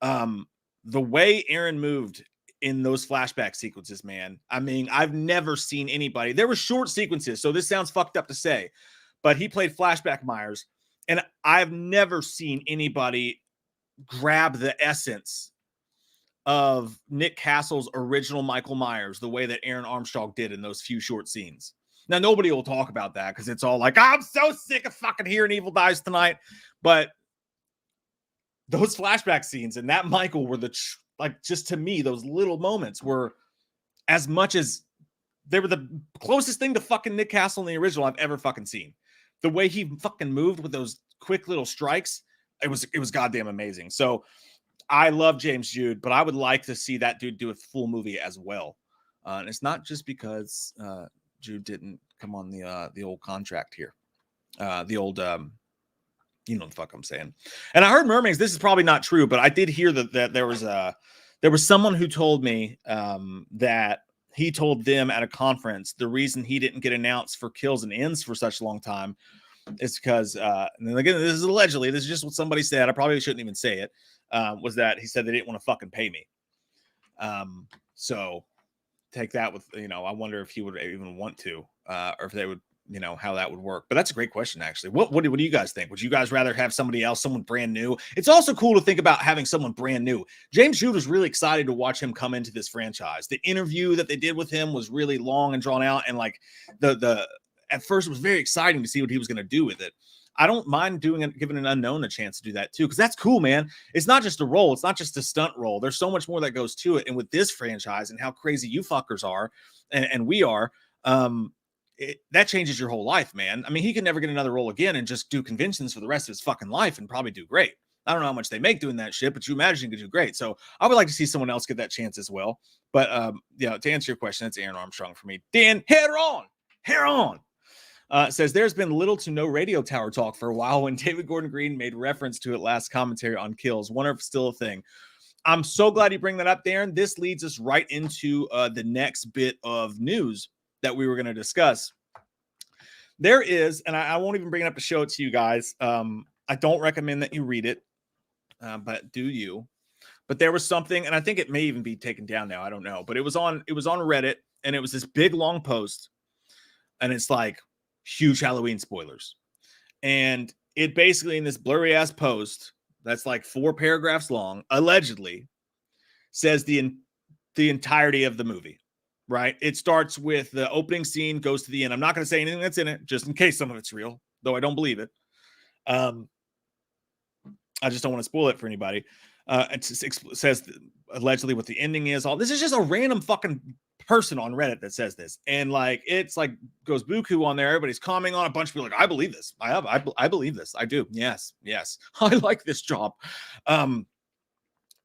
the way Aaron moved in those flashback sequences, man, I've never seen anybody. There were short sequences, so this sounds fucked up to say, but he played flashback Myers, and I've never seen anybody grab the essence of Nick Castle's original Michael Myers the way that Aaron Armstrong did in those few short scenes. Now, nobody will talk about that because it's all like, I'm so sick of fucking hearing Evil Dies Tonight. But those flashback scenes and that Michael were just to me, those little moments were as much as they were the closest thing to fucking Nick Castle in the original I've ever fucking seen. The way he fucking moved with those quick little strikes, it was goddamn amazing. So I love James Jude, but I would like to see that dude do a full movie as well. And it's not just because Jude didn't come on the old contract here. The old you know the fuck I'm saying. And I heard Mermaids, this is probably not true, but I did hear that there was someone who told me that he told them at a conference the reason he didn't get announced for Kills and Ends for such a long time is because and again, this is allegedly, this is just what somebody said, I probably shouldn't even say it, was that he said they didn't want to fucking pay me. So take that with, I wonder if he would even want to, or if they would, how that would work. But that's a great question, actually. What do you guys think? Would you guys rather have somebody else, someone brand new? It's also cool to think about having someone brand new. James Jude was really excited to watch him come into this franchise. The interview that they did with him was really long and drawn out, and like at first it was very exciting to see what he was going to do with it. I don't mind giving an unknown a chance to do that too, because that's cool, man. It's not just a role. It's not just a stunt role. There's so much more that goes to it. And with this franchise and how crazy you fuckers are, and we are, that changes your whole life, man. He could never get another role again and just do conventions for the rest of his fucking life and probably do great. I don't know how much they make doing that shit, but you imagine he could do great. So I would like to see someone else get that chance as well. But to answer your question, it's Aaron Armstrong for me. Dan, hair on. Says there's been little to no radio tower talk for a while when David Gordon Green made reference to it last commentary on Kills. Wonder if it's still a thing. I'm so glad you bring that up, Darren. This leads us right into the next bit of news that we were going to discuss. There is, and I won't even bring it up to show it to you guys. I don't recommend that you read it, but do you? But there was something, and I think it may even be taken down now. I don't know, but it was on Reddit, and it was this big long post, and it's like huge Halloween spoilers, and it basically in this blurry ass post that's like 4 paragraphs long, allegedly says the entirety of the movie. Right? It starts with the opening scene, goes to the end. I'm not going to say anything that's in it, just in case some of it's real, though I don't believe it. I just don't want to spoil it for anybody. It says allegedly what the ending is. All this is just a random fucking person on Reddit that says this, and like it's like goes buku on there. Everybody's commenting on a bunch of people like, I believe this. I believe this. I do. Yes. I like this job. And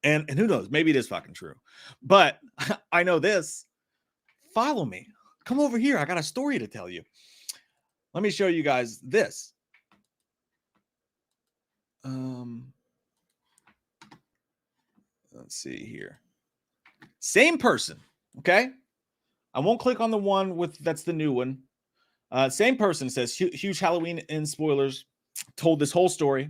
who knows? Maybe it is fucking true, but I know this. Follow me. Come over here. I got a story to tell you. Let me show you guys this. Let's see here. Same person. Okay. I won't click on the one with that's the new one. Same person says huge Halloween in spoilers. Told this whole story.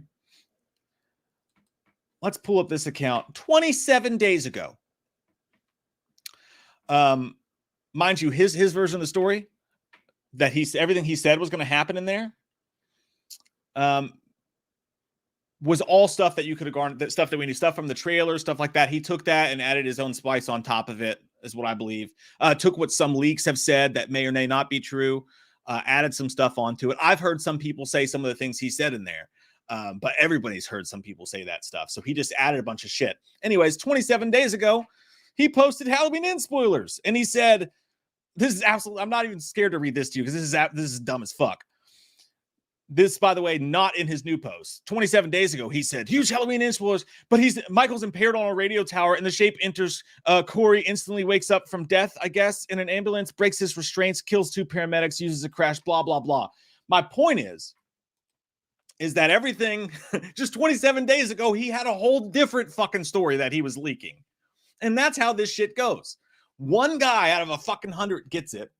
Let's pull up this account 27 days ago. Mind you, his version of the story that everything he said was going to happen in there was all stuff that you could have garnered, that stuff that we knew, stuff from the trailer, stuff like that. He took that and added his own spice on top of it, is what I believe. Took what some leaks have said that may or may not be true, added some stuff onto it. I've heard some people say some of the things he said in there, but everybody's heard some people say that stuff. So he just added a bunch of shit. Anyways, 27 days ago, he posted Halloween Ends spoilers, and he said, this is absolutely, I'm not even scared to read this to you because this is dumb as fuck. This, by the way, not in his new post. 27 days ago, he said, huge Halloween Ends spoilers, but Michael's impaired on a radio tower and the shape enters. Corey instantly wakes up from death, I guess, in an ambulance, breaks his restraints, kills 2 paramedics, uses a crash, blah, blah, blah. My point is that everything, just 27 days ago, he had a whole different fucking story that he was leaking. And that's how this shit goes. One guy out of a fucking 100 gets it.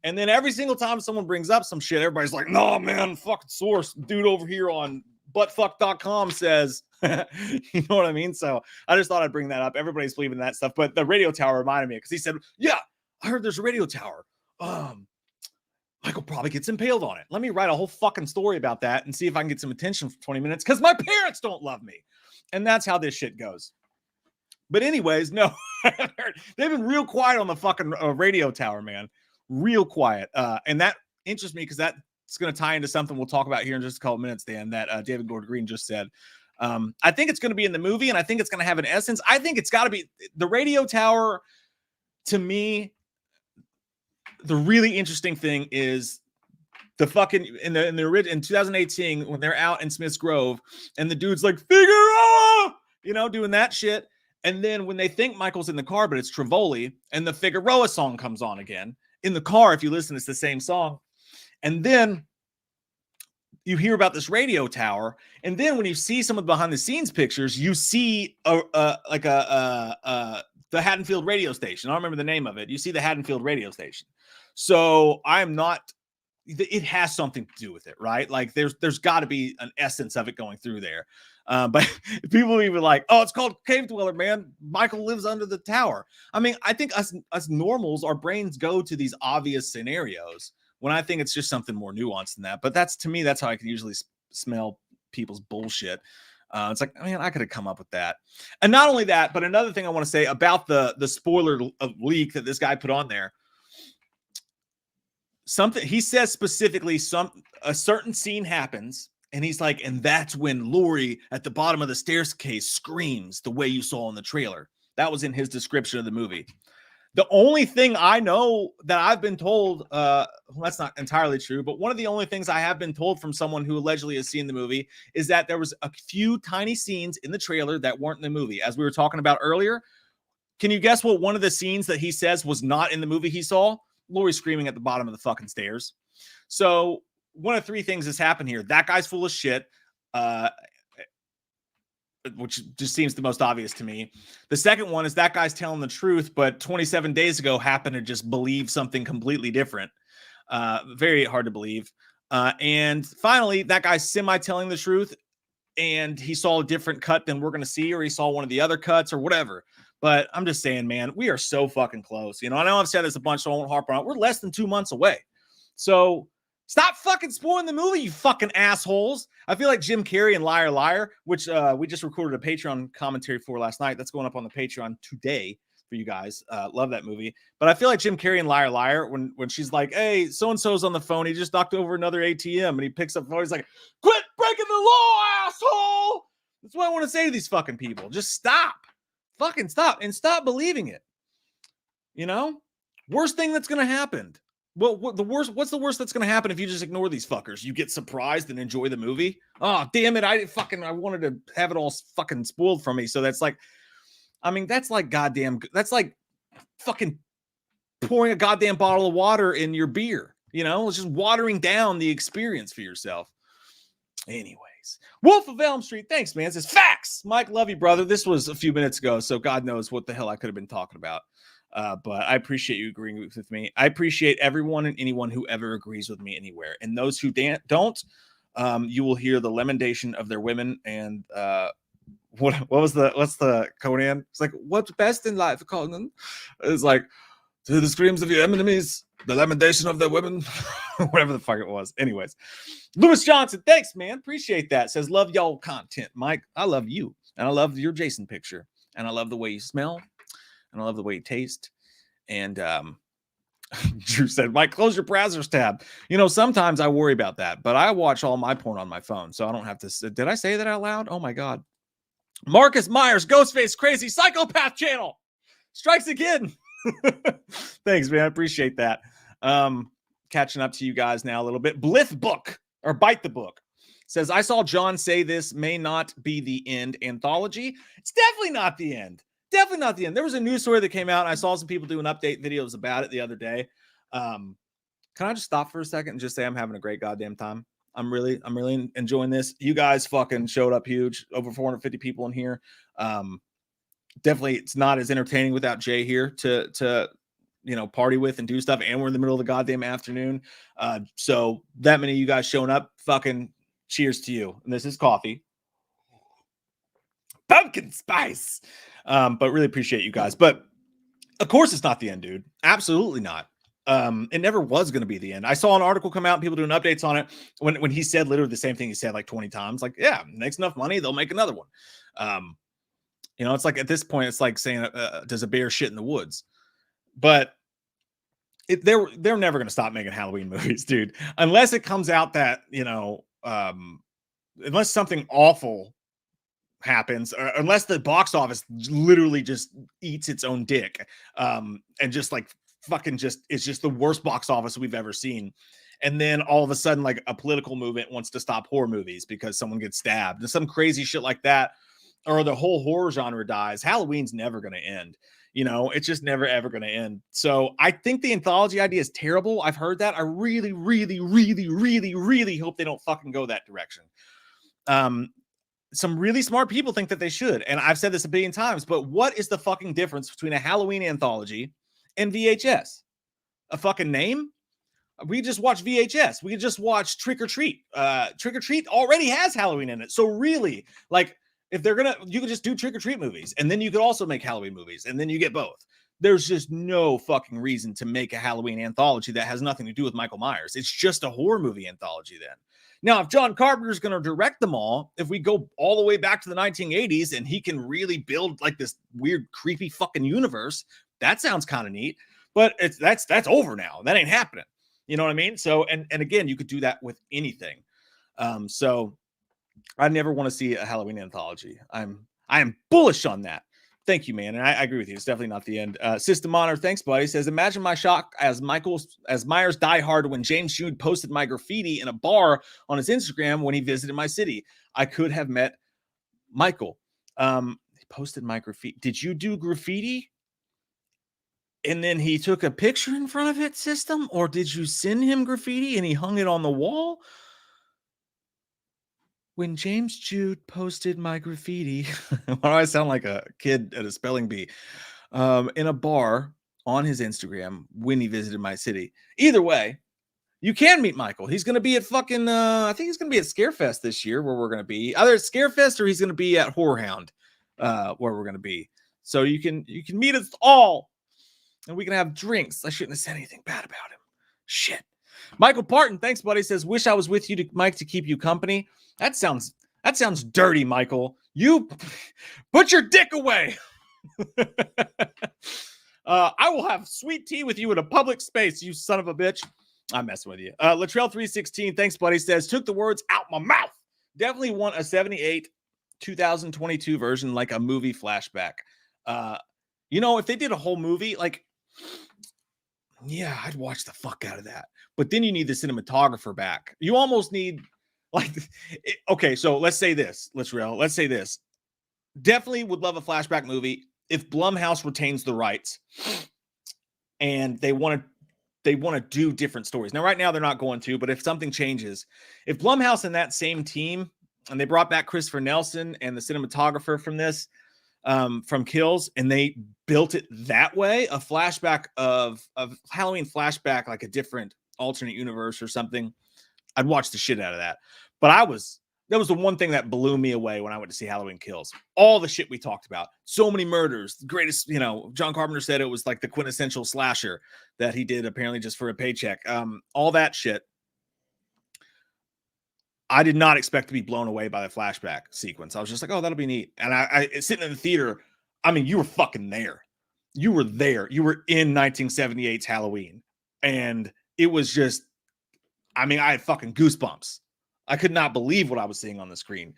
And then every single time someone brings up some shit, everybody's like, no, man, fucking source. Dude over here on buttfuck.com says, you know what I mean? So I just thought I'd bring that up. Everybody's believing that stuff. But the radio tower reminded me because he said, yeah, I heard there's a radio tower. Michael probably gets impaled on it. Let me write a whole fucking story about that and see if I can get some attention for 20 minutes because my parents don't love me. And that's how this shit goes. But anyways, no, they've been real quiet on the fucking radio tower, man. Real quiet. And that interests me because that's going to tie into something we'll talk about here in just a couple minutes, Dan, that David Gordon Green just said. I think it's going to be in the movie, and I think it's going to have an essence. I think it's got to be the radio tower. To me, the really interesting thing is the fucking in 2018 when they're out in Smith's Grove, and the dude's like Figueroa, doing that shit. And then when they think Michael's in the car, but it's Trivoli, and the Figueroa song comes on again in the car. If you listen, it's the same song. And then you hear about this radio tower. And then when you see some of the behind the scenes pictures, you see the Haddonfield radio station. I don't remember the name of it. You see the Haddonfield radio station. So it has something to do with it, right? Like there's got to be an essence of it going through there. But people even like, oh, it's called Cave Dweller, man. Michael lives under the tower. I mean, I think us normals, our brains go to these obvious scenarios when I think it's just something more nuanced than that. But to me, that's how I can usually smell people's bullshit. It's like, man, I could have come up with that. And not only that, but another thing I want to say about the spoiler leak that this guy put on there. Something he says specifically, a certain scene happens. And he's like, and that's when Lori at the bottom of the staircase screams the way you saw in the trailer. That was in his description of the movie. The only thing I know that I've been told, that's not entirely true, but one of the only things I have been told from someone who allegedly has seen the movie is that there was a few tiny scenes in the trailer that weren't in the movie. As we were talking about earlier, can you guess what one of the scenes that he says was not in the movie he saw? Lori screaming at the bottom of the fucking stairs. So one of 3 things has happened here. That guy's full of shit, which just seems the most obvious to me. The second one is that guy's telling the truth, but 27 days ago happened to just believe something completely different. Very hard to believe. And finally, that guy's semi-telling the truth, and he saw a different cut than we're going to see, or he saw one of the other cuts or whatever. But I'm just saying, man, we are so fucking close. You know, I know I've said this a bunch, so I won't harp on it. We're less than 2 months away. So stop fucking spoiling the movie, you fucking assholes. I feel like Jim Carrey and Liar Liar, which we just recorded a Patreon commentary for last night. That's going up on the Patreon today for you guys. Love that movie. But I feel like Jim Carrey and Liar Liar, when she's like, hey, so-and-so's on the phone. He just knocked over another ATM, and he picks up the phone. He's like, quit breaking the law, asshole. That's what I want to say to these fucking people. Just stop. Fucking stop. And stop believing it. You know? Worst thing that's going to happen. Well, what's the worst that's going to happen if you just ignore these fuckers? You get surprised and enjoy the movie? Oh, damn it. I wanted to have it all fucking spoiled from me. So that's like, I mean, that's like fucking pouring a goddamn bottle of water in your beer. You know, it's just watering down the experience for yourself. Anyways, Wolf of Elm Street, thanks, man. It says, facts. Mike, love you, brother. This was a few minutes ago, so God knows what the hell I could have been talking about. But I appreciate you agreeing with me. I appreciate everyone and anyone who ever agrees with me anywhere. And those who don't, you will hear the lamentation of their women. And what's the Conan? It's like, what's best in life, Conan? It's like, to the screams of your enemies, the lamentation of their women, whatever the fuck it was. Anyways, Lewis Johnson, thanks, man. Appreciate that. Says, love y'all content, Mike. I love you, and I love your Jason picture, and I love the way you smell, and I love the way you taste. And Drew said, Mike, close your browsers tab. You know, sometimes I worry about that, but I watch all my porn on my phone, so I don't have to. Did I say that out loud? Oh my God. Marcus Myers, Ghostface Crazy Psychopath Channel strikes again. Thanks, man. I appreciate that. Catching up to you guys now a little bit. Blith Book, or Bite the Book, says, I saw John say this may not be the end anthology. It's definitely not the end. Definitely not the end. There was a news story that came out, and I saw some people doing update videos about it the other day. Can I just stop for a second and just say I'm having a great goddamn time? I'm really enjoying this. You guys fucking showed up huge. Over 450 people in here. Definitely it's not as entertaining without Jay here to you know, party with and do stuff, and we're in the middle of the goddamn afternoon. So that many of you guys showing up, fucking cheers to you. And this is coffee. Pumpkin spice. But really appreciate you guys. But of course it's not the end, dude. Absolutely not. It never was going to be the end. I saw an article come out, people doing updates on it when he said literally the same thing he said like 20 times. Like, yeah, makes enough money, they'll make another one. You know, it's like at this point, it's like saying, does a bear shit in the woods? But they're never going to stop making Halloween movies, dude, unless it comes out that, you know, unless something awful happens, or unless the box office literally just eats its own dick, and just like fucking just, it's just the worst box office we've ever seen. And then all of a sudden, like a political movement wants to stop horror movies because someone gets stabbed and some crazy shit like that, or the whole horror genre dies. Halloween's never going to end. You know, it's just never, ever going to end. So I think the anthology idea is terrible. I've heard that. I really, really, really, really, really hope they don't fucking go that direction. Some really smart people think that they should. And I've said this a billion times, but what is the fucking difference between a Halloween anthology and VHS? A fucking name? We just watch VHS. We just watch Trick or Treat. Trick or Treat already has Halloween in it. So really, like, if they're gonna, you could just do Trick or Treat movies, and then you could also make Halloween movies, and then you get both. There's just no fucking reason to make a Halloween anthology that has nothing to do with Michael Myers. It's just a horror movie anthology then. Now, if John Carpenter's going to direct them all, if we go all the way back to the 1980s and he can really build like this weird, creepy fucking universe, that sounds kind of neat. But that's over now. That ain't happening. You know what I mean? So, and again, you could do that with anything. So I never want to see a Halloween anthology. I am bullish on that. Thank you, man. And I agree with you. It's definitely not the end. System Honor, thanks, buddy. Says, imagine my shock as Myers diehard when James Jude posted my graffiti in a bar on his Instagram when he visited my city. I could have met Michael. He posted my graffiti. Did you do graffiti? And then he took a picture in front of it, System? Or did you send him graffiti and he hung it on the wall? When James Jude posted my graffiti, why do I sound like a kid at a spelling bee? In a bar on his Instagram when he visited my city. Either way, You can meet Michael. He's going to be at fucking, I think he's going to be at Scarefest this year, where we're going to be. Either at Scarefest or he's going to be at Horror Hound, where we're going to be. So you can meet us all, and we can have drinks. I shouldn't have said anything bad about him. Shit. Michael Parton, thanks, buddy. Says, wish I was with you, Mike, to keep you company. That sounds dirty, Michael. You put your dick away. I will have sweet tea with you in a public space, you son of a bitch. I'm messing with you. Latrell316, thanks, buddy. Says, took the words out my mouth. Definitely want a 78 2022 version, like a movie flashback. If they did a whole movie, like, yeah, I'd watch the fuck out of that. But then you need the cinematographer back. You almost need, like, okay, so let's say this. Let's say this. Definitely would love a flashback movie if Blumhouse retains the rights and they want to do different stories. Now, right now, they're not going to, but if something changes, if Blumhouse and that same team, and they brought back Christopher Nelson and the cinematographer from this, from Kills, and they built it that way, a flashback of Halloween flashback, like a different alternate universe or something, I'd watch the shit out of that. But that was the one thing that blew me away when I went to see Halloween Kills. All the shit we talked about, so many murders, the greatest, John Carpenter said it was like the quintessential slasher that he did apparently just for a paycheck. All that shit. I did not expect to be blown away by the flashback sequence. I was just like, oh, that'll be neat. And I sitting in the theater, I mean, you were fucking there. You were there. You were in 1978's Halloween. And it was just, I mean, I had fucking goosebumps. I could not believe what I was seeing on the screen.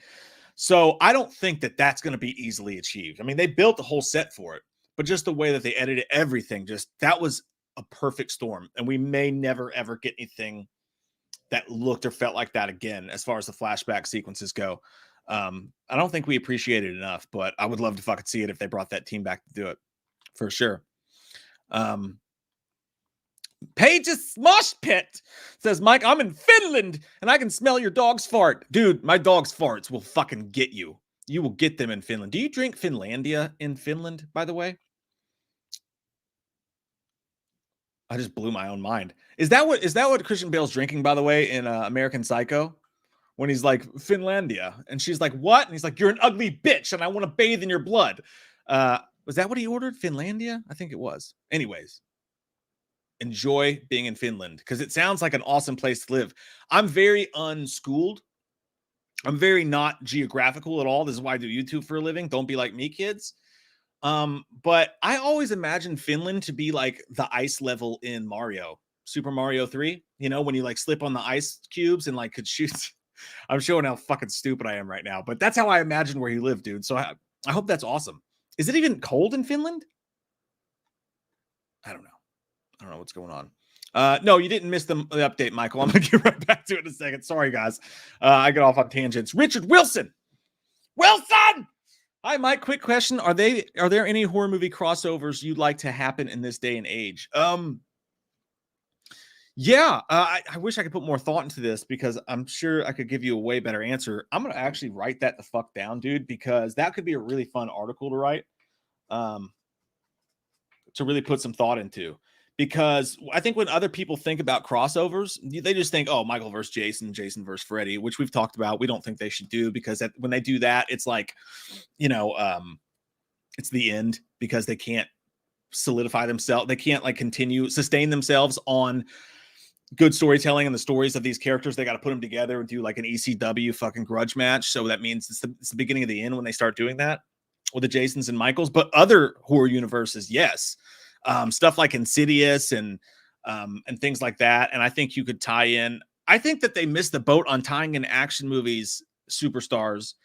So I don't think that that's going to be easily achieved. I mean, they built the whole set for it, but just the way that they edited everything, that was a perfect storm. And we may never, ever get anything that looked or felt like that again, as far as the flashback sequences go. I don't think we appreciate it enough, but I would love to fucking see it if they brought that team back to do it, for sure. Page's Smosh Pit says, Mike, I'm in Finland and I can smell your dog's fart. Dude, my dog's farts will fucking get you. You will get them in Finland. Do you drink Finlandia in Finland, by the way? I just blew my own mind. Is that what Christian Bale's drinking, by the way, in American Psycho? When he's like, Finlandia. And she's like, what? And he's like, you're an ugly bitch and I want to bathe in your blood. Was that what he ordered? Finlandia? I think it was. Anyways. Enjoy being in Finland because it sounds like an awesome place to live. I'm very unschooled. I'm very not geographical at all. This is why I do YouTube for a living. Don't be like me, kids. But I always imagined Finland to be like the ice level in Super Mario 3. When you like slip on the ice cubes and like could shoot. I'm showing how fucking stupid I am right now, but that's how I imagine where you live, dude. So I hope that's awesome. Is it even cold in Finland? I don't know what's going on. No, you didn't miss the update, Michael. I'm going to get right back to it in a second. Sorry, guys. I get off on tangents. Richard Wilson! Hi, Mike. Quick question. Are there any horror movie crossovers you'd like to happen in this day and age? Yeah, I wish I could put more thought into this because I'm sure I could give you a way better answer. I'm going to actually write that the fuck down, dude, because that could be a really fun article to write, to really put some thought into. Because I think when other people think about crossovers, they just think, oh, Michael versus Jason versus Freddy, which we've talked about. We don't think they should do because when they do that, it's like, it's the end because they can't solidify themselves. They can't like sustain themselves on good storytelling and the stories of these characters. They got to put them together and do like an ECW fucking grudge match. So that means it's the beginning of the end when they start doing that with the Jasons and Michaels. But other horror universes, yes. Stuff like Insidious and things like that. And I think you could tie in. I think that they missed the boat on tying in action movies, superstars,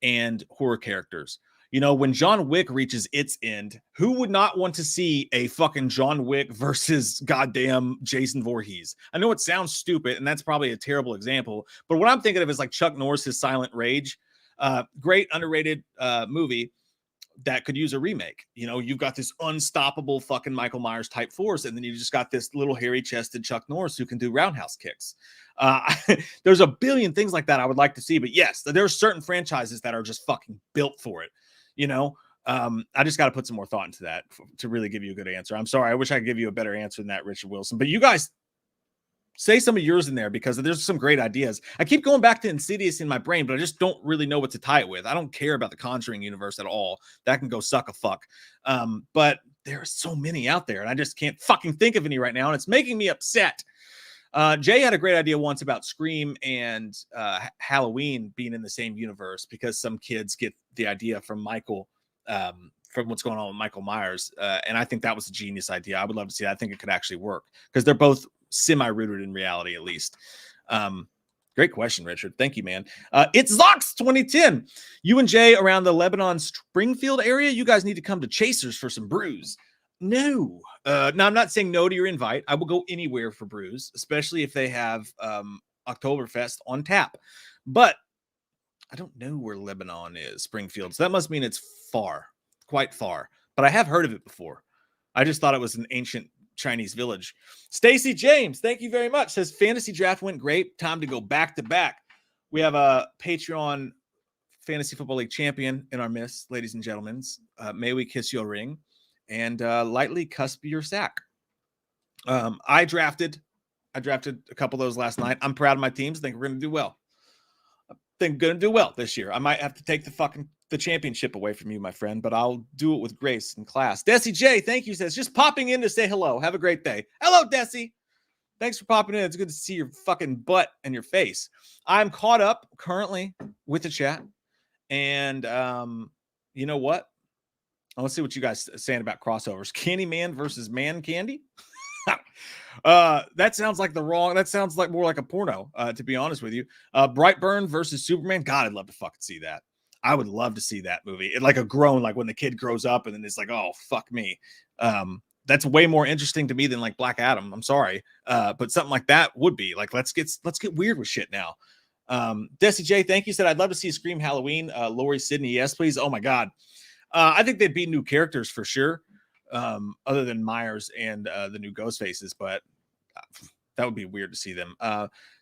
and horror characters. When John Wick reaches its end, who would not want to see a fucking John Wick versus goddamn Jason Voorhees? I know it sounds stupid, and that's probably a terrible example. But what I'm thinking of is like Chuck Norris's Silent Rage. Great underrated movie that could use a remake. You've got this unstoppable fucking Michael Myers type force, and then you just got this little hairy-chested Chuck Norris who can do roundhouse kicks. There's a billion things like that I would like to see, but yes, there are certain franchises that are just fucking built for it. I just got to put some more thought into that to really give you a good answer. I'm sorry. I wish I could give you a better answer than that, Richard Wilson, but you guys say some of yours in there because there's some great ideas. I keep going back to Insidious in my brain, but I just don't really know what to tie it with. I don't care about the Conjuring universe at all. That can go suck a fuck. But there are so many out there, and I just can't fucking think of any right now, and it's making me upset. Jay had a great idea once about Scream and Halloween being in the same universe because some kids get the idea from Michael, from what's going on with Michael Myers. And I think that was a genius idea. I would love to see that. I think it could actually work because they're both semi-rooted in reality, at least. Great question, Richard. Thank you, man. It's Zox 2010. You and Jay around the Lebanon Springfield area. You guys need to come to Chasers for some brews. No, I'm not saying no to your invite. I will go anywhere for brews, especially if they have Oktoberfest on tap. But I don't know where Lebanon is, Springfield. So that must mean it's far, quite far. But I have heard of it before. I just thought it was an ancient Chinese village. Stacy James, thank you very much. Says fantasy draft went great. Time to go back to back. We have a Patreon Fantasy Football League champion in our midst, ladies and gentlemen. May we kiss your ring and lightly cusp your sack. I drafted a couple of those last night. I'm proud of my teams. I think we're going to do well. Going to do well this year. I might have to take the championship away from you, my friend, but I'll do it with grace and class. Desi J, thank you. Says just popping in to say hello. Have a great day. Hello, Desi. Thanks for popping in. It's good to see your fucking butt and your face. I'm caught up currently with the chat, and you know what? I want to see what you guys are saying about crossovers. Candyman versus Man Candy. That sounds like more like a porno, to be honest with you. Brightburn versus Superman. God, I'd love to fucking see that. I would love to see that movie. It, like a grown, like when the kid grows up and then it's like, oh, fuck me. That's way more interesting to me than like Black Adam. I'm sorry. But something like that would be like, let's get weird with shit now. Desi J, thank you. Said, I'd love to see Scream Halloween. Lori Sidney, yes, please. Oh my God. I think they'd be new characters for sure. Other than Myers and the new Ghost Faces, but that would be weird to see them.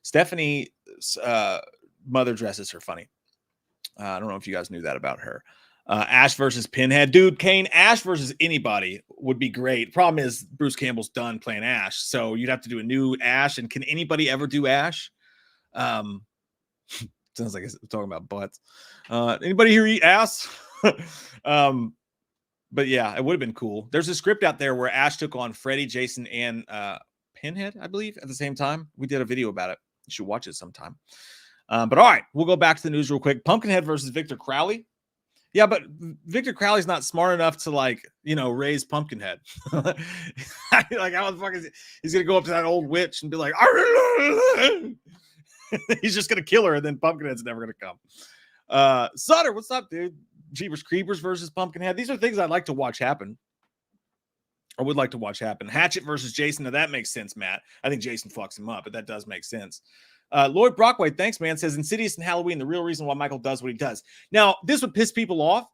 Stephanie's mother dresses her funny. I don't know if you guys knew that about her. Ash versus Pinhead. Dude, Kane, Ash versus anybody would be great. Problem is Bruce Campbell's done playing Ash, so you'd have to do a new Ash. And can anybody ever do Ash? Sounds like I'm talking about butts. Anybody here eat ass? But yeah, it would have been cool. There's a script out there where Ash took on Freddy, Jason, and Pinhead, I believe, at the same time. We did a video about it. You should watch it sometime. But all right, we'll go back to the news real quick. Pumpkinhead versus Victor Crowley. Yeah, but Victor Crowley's not smart enough to, like, raise Pumpkinhead. Like, how the fuck is he's going to go up to that old witch and be like, he's just going to kill her, and then Pumpkinhead's never going to come. Sutter, what's up, dude? Jeepers Creepers versus Pumpkinhead. These are things I'd like to watch happen. I would like to watch happen. Hatchet versus Jason. Now that makes sense, Matt. I think Jason fucks him up, but that does make sense. Lloyd Brockway, thanks, man, says Insidious and Halloween, the real reason why Michael does what he does. Now, this would piss people off,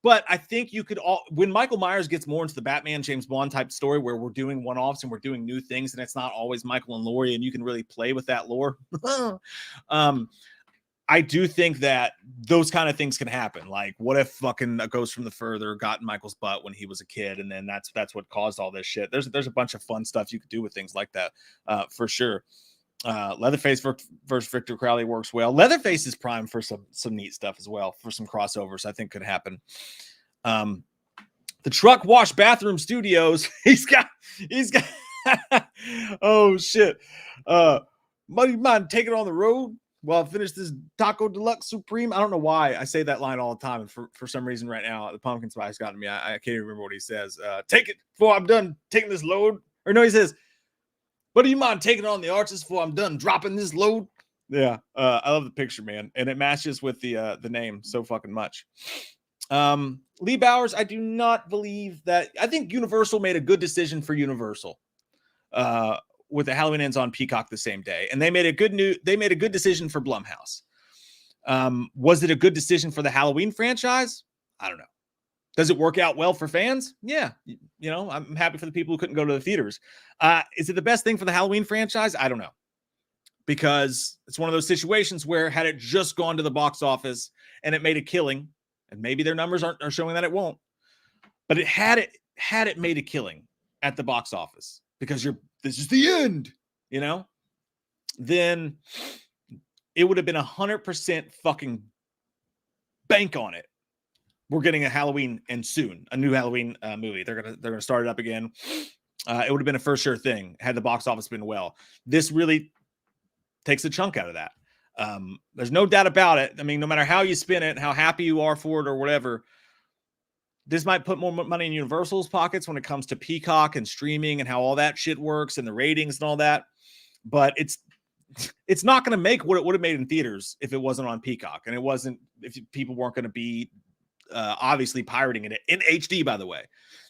but I think you could when Michael Myers gets more into the Batman, James Bond type story where we're doing one-offs and we're doing new things and it's not always Michael and Laurie and you can really play with that lore. I do think that those kind of things can happen. Like, what if fucking a Ghost from the Further got in Michael's butt when he was a kid, and then that's what caused all this shit. There's a bunch of fun stuff you could do with things like that, for sure. Leatherface versus Victor Crowley works well. Leatherface is prime for some neat stuff as well, for some crossovers I think could happen. The Truck Wash Bathroom Studios. He's got. Oh shit. Buddy, mind taking it on the road? Well, I finished this Taco Deluxe Supreme. I don't know why I say that line all the time. And for some reason right now, the pumpkin spice got to me. I can't even remember what he says. Take it before I'm done taking this load. Or no, he says, but do you mind taking on the arches before I'm done dropping this load? Yeah. I love the picture, man. And it matches with the name so fucking much. Lee Bowers, I do not believe that. I think Universal made a good decision for Universal. With the Halloween Ends on Peacock the same day, and they made a good decision for Blumhouse. Was it a good decision for the Halloween franchise? I don't know. Does it work out well for fans? Yeah, I'm happy for the people who couldn't go to the theaters. Is it the best thing for the Halloween franchise? I don't know, because it's one of those situations where had it just gone to the box office and it made a killing, and maybe their numbers are showing that it won't, but had it made a killing at the box office, because this is the end, then it would have been 100% fucking bank on it. We're getting a Halloween and soon a new Halloween movie. They're gonna start it up again. It would have been a for sure thing had the box office been well. This really takes a chunk out of that. There's no doubt about it. I mean, no matter how you spin it, how happy you are for it or whatever, this might put more money in Universal's pockets when it comes to Peacock and streaming and how all that shit works and the ratings and all that. But it's not going to make what it would have made in theaters if it wasn't on Peacock, and it wasn't if people weren't going to be obviously pirating it in HD. By the way,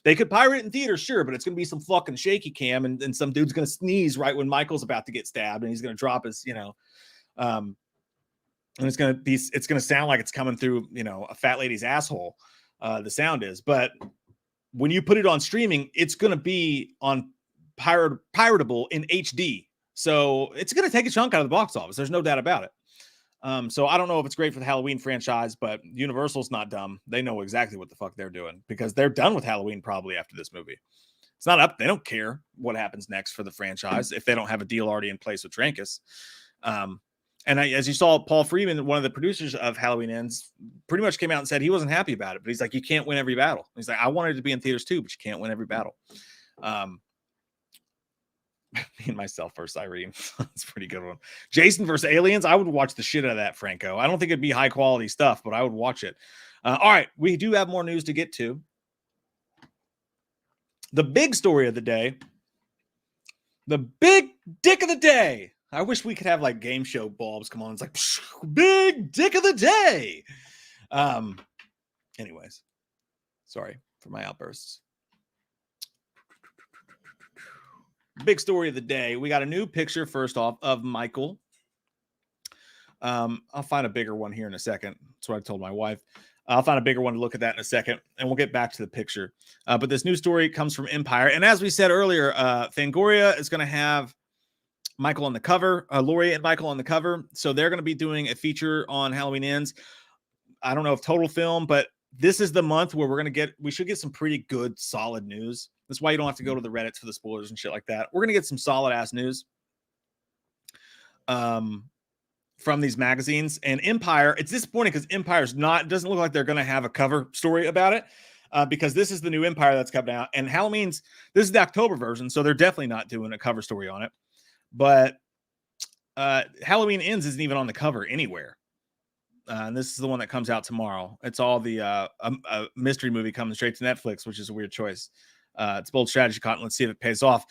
they could pirate it in theaters, sure, but it's going to be some fucking shaky cam, and some dude's going to sneeze right when Michael's about to get stabbed, and he's going to drop his, and it's going to sound like it's coming through, a fat lady's asshole. The sound is, but when you put it on streaming, it's going to be on piratable in HD. So it's going to take a chunk out of the box office. There's no doubt about it. So I don't know if it's great for the Halloween franchise, but Universal's not dumb. They know exactly what the fuck they're doing because they're done with Halloween probably after this movie. It's not up. They don't care what happens next for the franchise if they don't have a deal already in place with Trancas. As you saw, Paul Freeman, one of the producers of Halloween Ends, pretty much came out and said he wasn't happy about it. But he's like, you can't win every battle. He's like, I wanted it to be in theaters too, but you can't win every battle. Me and myself versus Irene. That's a pretty good one. Jason versus Aliens. I would watch the shit out of that, Franco. I don't think it'd be high quality stuff, but I would watch it. All right. We do have more news to get to. The big story of the day. The big dick of the day. I wish we could have like game show bulbs come on. It's like big dick of the day. Anyways, sorry for my outbursts. Big story of the day. We got a new picture first off of Michael. I'll find a bigger one here in a second. That's what I told my wife. I'll find a bigger one to look at that in a second, and we'll get back to the picture. But this new story comes from Empire. And as we said earlier, Fangoria is going to have Michael on the cover, Laurie and Michael on the cover. So they're going to be doing a feature on Halloween Ends. I don't know if total film, but this is the month where we should get some pretty good, solid news. That's why you don't have to go to the Reddits for the spoilers and shit like that. We're going to get some solid ass news from these magazines. And Empire, it's disappointing because Empire's doesn't look like they're going to have a cover story about it because this is the new Empire that's coming out. And this is the October version, so they're definitely not doing a cover story on it. But Halloween Ends isn't even on the cover anywhere. And this is the one that comes out tomorrow. It's all the a mystery movie coming straight to Netflix, which is a weird choice. It's bold strategy content. Let's see if it pays off.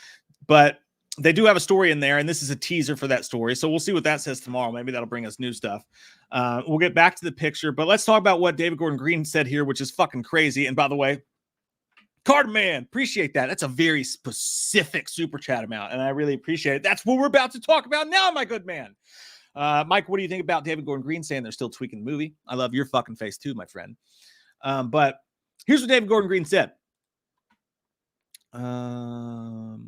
But they do have a story in there, and this is a teaser for that story. So we'll see what that says tomorrow. Maybe that'll bring us new stuff. We'll get back to the picture, but let's talk about what David Gordon Green said here, which is fucking crazy. And by the way, Cardman, appreciate that. That's a very specific super chat amount, and I really appreciate it. That's what we're about to talk about now, my good man. Mike, what do you think about David Gordon Green saying they're still tweaking the movie? I love your fucking face too, my friend. But here's what David Gordon Green said. The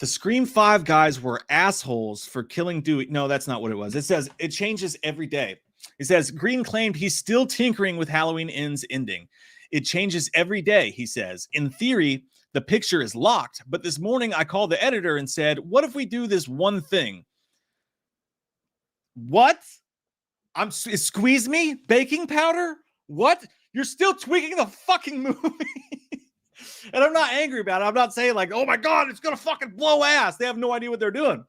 Scream 5 guys were assholes for killing Dewey. No, that's not what it was. It says it changes every day. It says Green claimed he's still tinkering with Halloween Ends ending. It changes every day, he says. In theory, the picture is locked. But this morning I called the editor and said, what if we do this one thing? What? Squeeze me? Baking powder? What? You're still tweaking the fucking movie. And I'm not angry about it. I'm not saying like, oh my God, it's going to fucking blow ass. They have no idea what they're doing.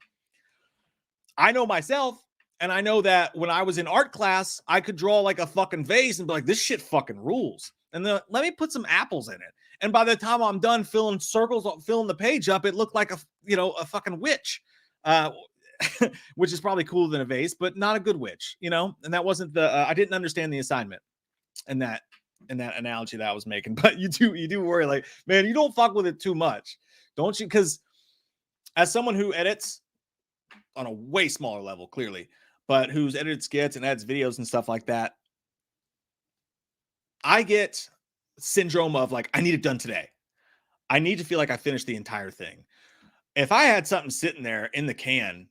I know myself. And I know that when I was in art class, I could draw like a fucking vase and be like, this shit fucking rules. And then let me put some apples in it. And by the time I'm done filling circles, filling the page up, it looked like a fucking witch, which is probably cooler than a vase, but not a good witch, And that wasn't I didn't understand the assignment in that analogy that I was making, but you do worry like, man, you don't fuck with it too much. Don't you? Because as someone who edits on a way smaller level, clearly, but who's edited skits and adds videos and stuff like that, I get syndrome of like, I need it done today. I need to feel like I finished the entire thing. If I had something sitting there in the can,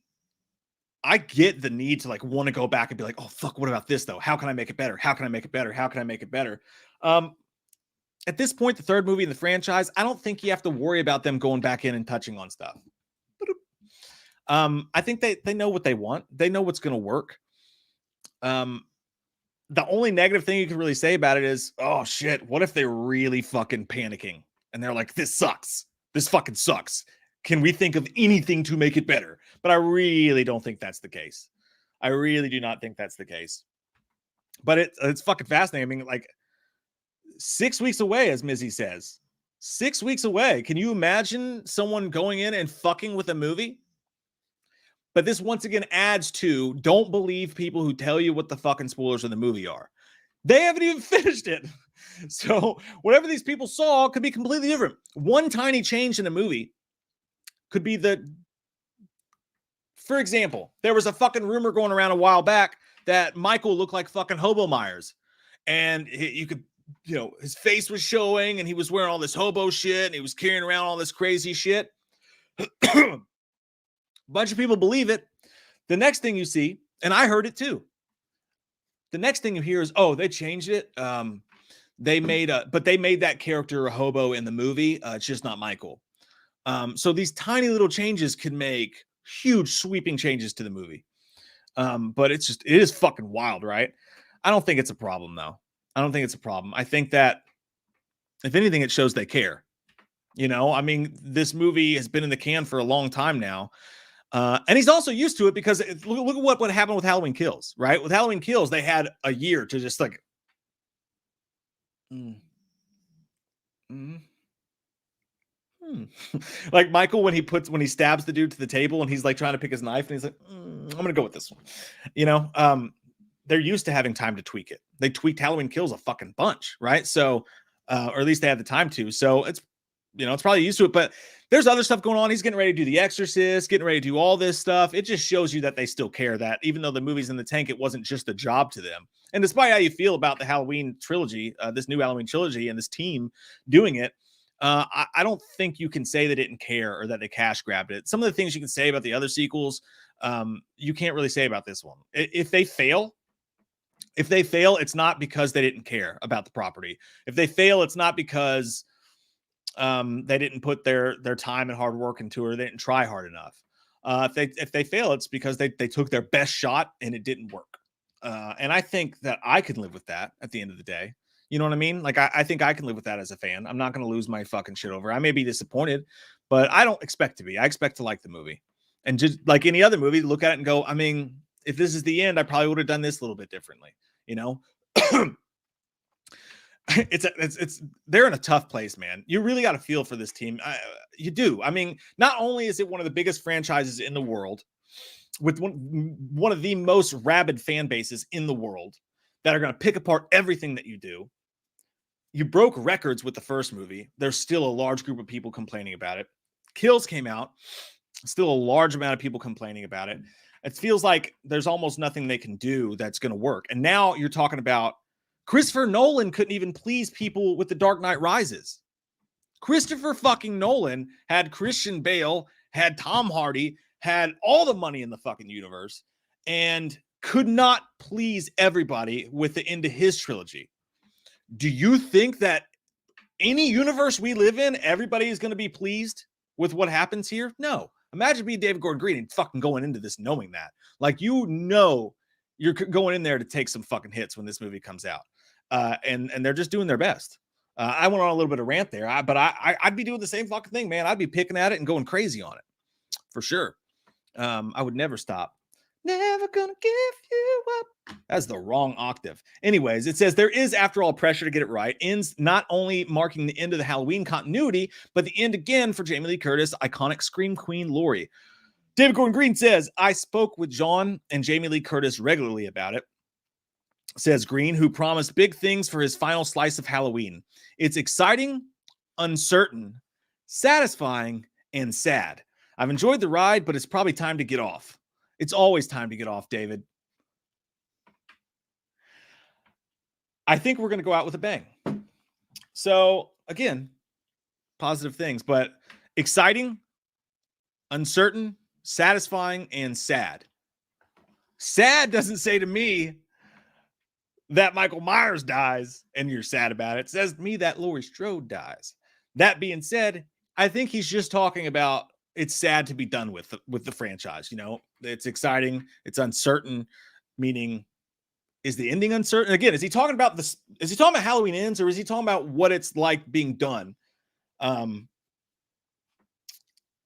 I get the need to like want to go back and be like, oh, fuck, what about this though? How can I make it better? How can I make it better? How can I make it better? At this point, the third movie in the franchise, I don't think you have to worry about them going back in and touching on stuff. I think they know what they want. They know what's going to work. The only negative thing you can really say about it is, oh shit, what if they're really fucking panicking and they're like, this sucks. This fucking sucks. Can we think of anything to make it better? But I really don't think that's the case. I really do not think that's the case. But it's fucking fascinating. I mean, like 6 weeks away, as Mizzy says. 6 weeks away. Can you imagine someone going in and fucking with a movie? But this once again adds to, don't believe people who tell you what the fucking spoilers of the movie are. They haven't even finished it. So whatever these people saw could be completely different. One tiny change in a movie could be for example, there was a fucking rumor going around a while back that Michael looked like fucking Hobo Myers. And you could, his face was showing and he was wearing all this hobo shit and he was carrying around all this crazy shit. Bunch of people believe it. The next thing you see, and I heard it too. The next thing you hear is, oh, they changed it. They made that character a hobo in the movie. It's just not Michael. So these tiny little changes can make huge sweeping changes to the movie. But it is fucking wild, right? I don't think it's a problem though. I don't think it's a problem. I think that if anything, it shows they care. I mean, this movie has been in the can for a long time now. And he's also used to it because look at what happened with Halloween Kills, right? With Halloween Kills, they had a year to just like, like Michael, when he stabs the dude to the table and he's like trying to pick his knife and he's like, I'm going to go with this one. They're used to having time to tweak it. They tweaked Halloween Kills a fucking bunch, right? So, or at least they had the time to. So it's probably used to it, but there's other stuff going on. He's getting ready to do The Exorcist, getting ready to do all this stuff. It just shows you that they still care, that even though the movie's in the tank, it wasn't just a job to them. And despite how you feel about the Halloween trilogy, this new Halloween trilogy and this team doing it, I don't think you can say they didn't care or that they cash grabbed it. Some of the things you can say about the other sequels, you can't really say about this one. If they fail, it's not because they didn't care about the property. If they fail, it's not because they didn't put their time and hard work into it, or they didn't try hard enough. If they fail, it's because they took their best shot and it didn't work. And I think that I can live with that at the end of the day. You know what I mean? Like, I think I can live with that as a fan. I'm not going to lose my fucking shit over. I may be disappointed, but I don't expect to be. I expect to like the movie. And just like any other movie, look at it and go, I mean, if this is the end, I probably would have done this a little bit differently, it's they're in a tough place, man. You really got to feel for this team. You do. I mean, not only is it one of the biggest franchises in the world with one of the most rabid fan bases in the world that are going to pick apart everything that you do. You broke records with the first movie. There's still a large group of people complaining about it. Kills came out. Still a large amount of people complaining about it. It feels like there's almost nothing they can do that's going to work. And now you're talking about Christopher Nolan couldn't even please people with The Dark Knight Rises. Christopher fucking Nolan had Christian Bale, had Tom Hardy, had all the money in the fucking universe, and could not please everybody with the end of his trilogy. Do you think that any universe we live in, everybody is going to be pleased with what happens here? No. Imagine being David Gordon Green and fucking going into this knowing that. Like, you're going in there to take some fucking hits when this movie comes out. And they're just doing their best. I went on a little bit of rant there, but I'd be doing the same fucking thing, man. I'd be picking at it and going crazy on it for sure. I would never stop. Never gonna give you up. That's the wrong octave. Anyways, it says there is, after all, pressure to get it right. Ends not only marking the end of the Halloween continuity, but the end again for Jamie Lee Curtis, iconic Scream Queen Laurie. David Gordon Green says, I spoke with John and Jamie Lee Curtis regularly about it. Says Green, who promised big things for his final slice of Halloween. It's exciting, uncertain, satisfying, and sad. I've enjoyed the ride, but it's probably time to get off. It's always time to get off, David. I think we're going to go out with a bang. So, again, positive things, but exciting, uncertain, satisfying, and sad. Sad doesn't say to me that Michael Myers dies and you're sad about it. It says to me that Laurie Strode dies. That being said, I think he's just talking about it's sad to be done with the franchise. You know, it's exciting, it's uncertain, meaning is the ending uncertain? Again, is he talking about this? Is he talking about Halloween Ends, or is he talking about what it's like being done?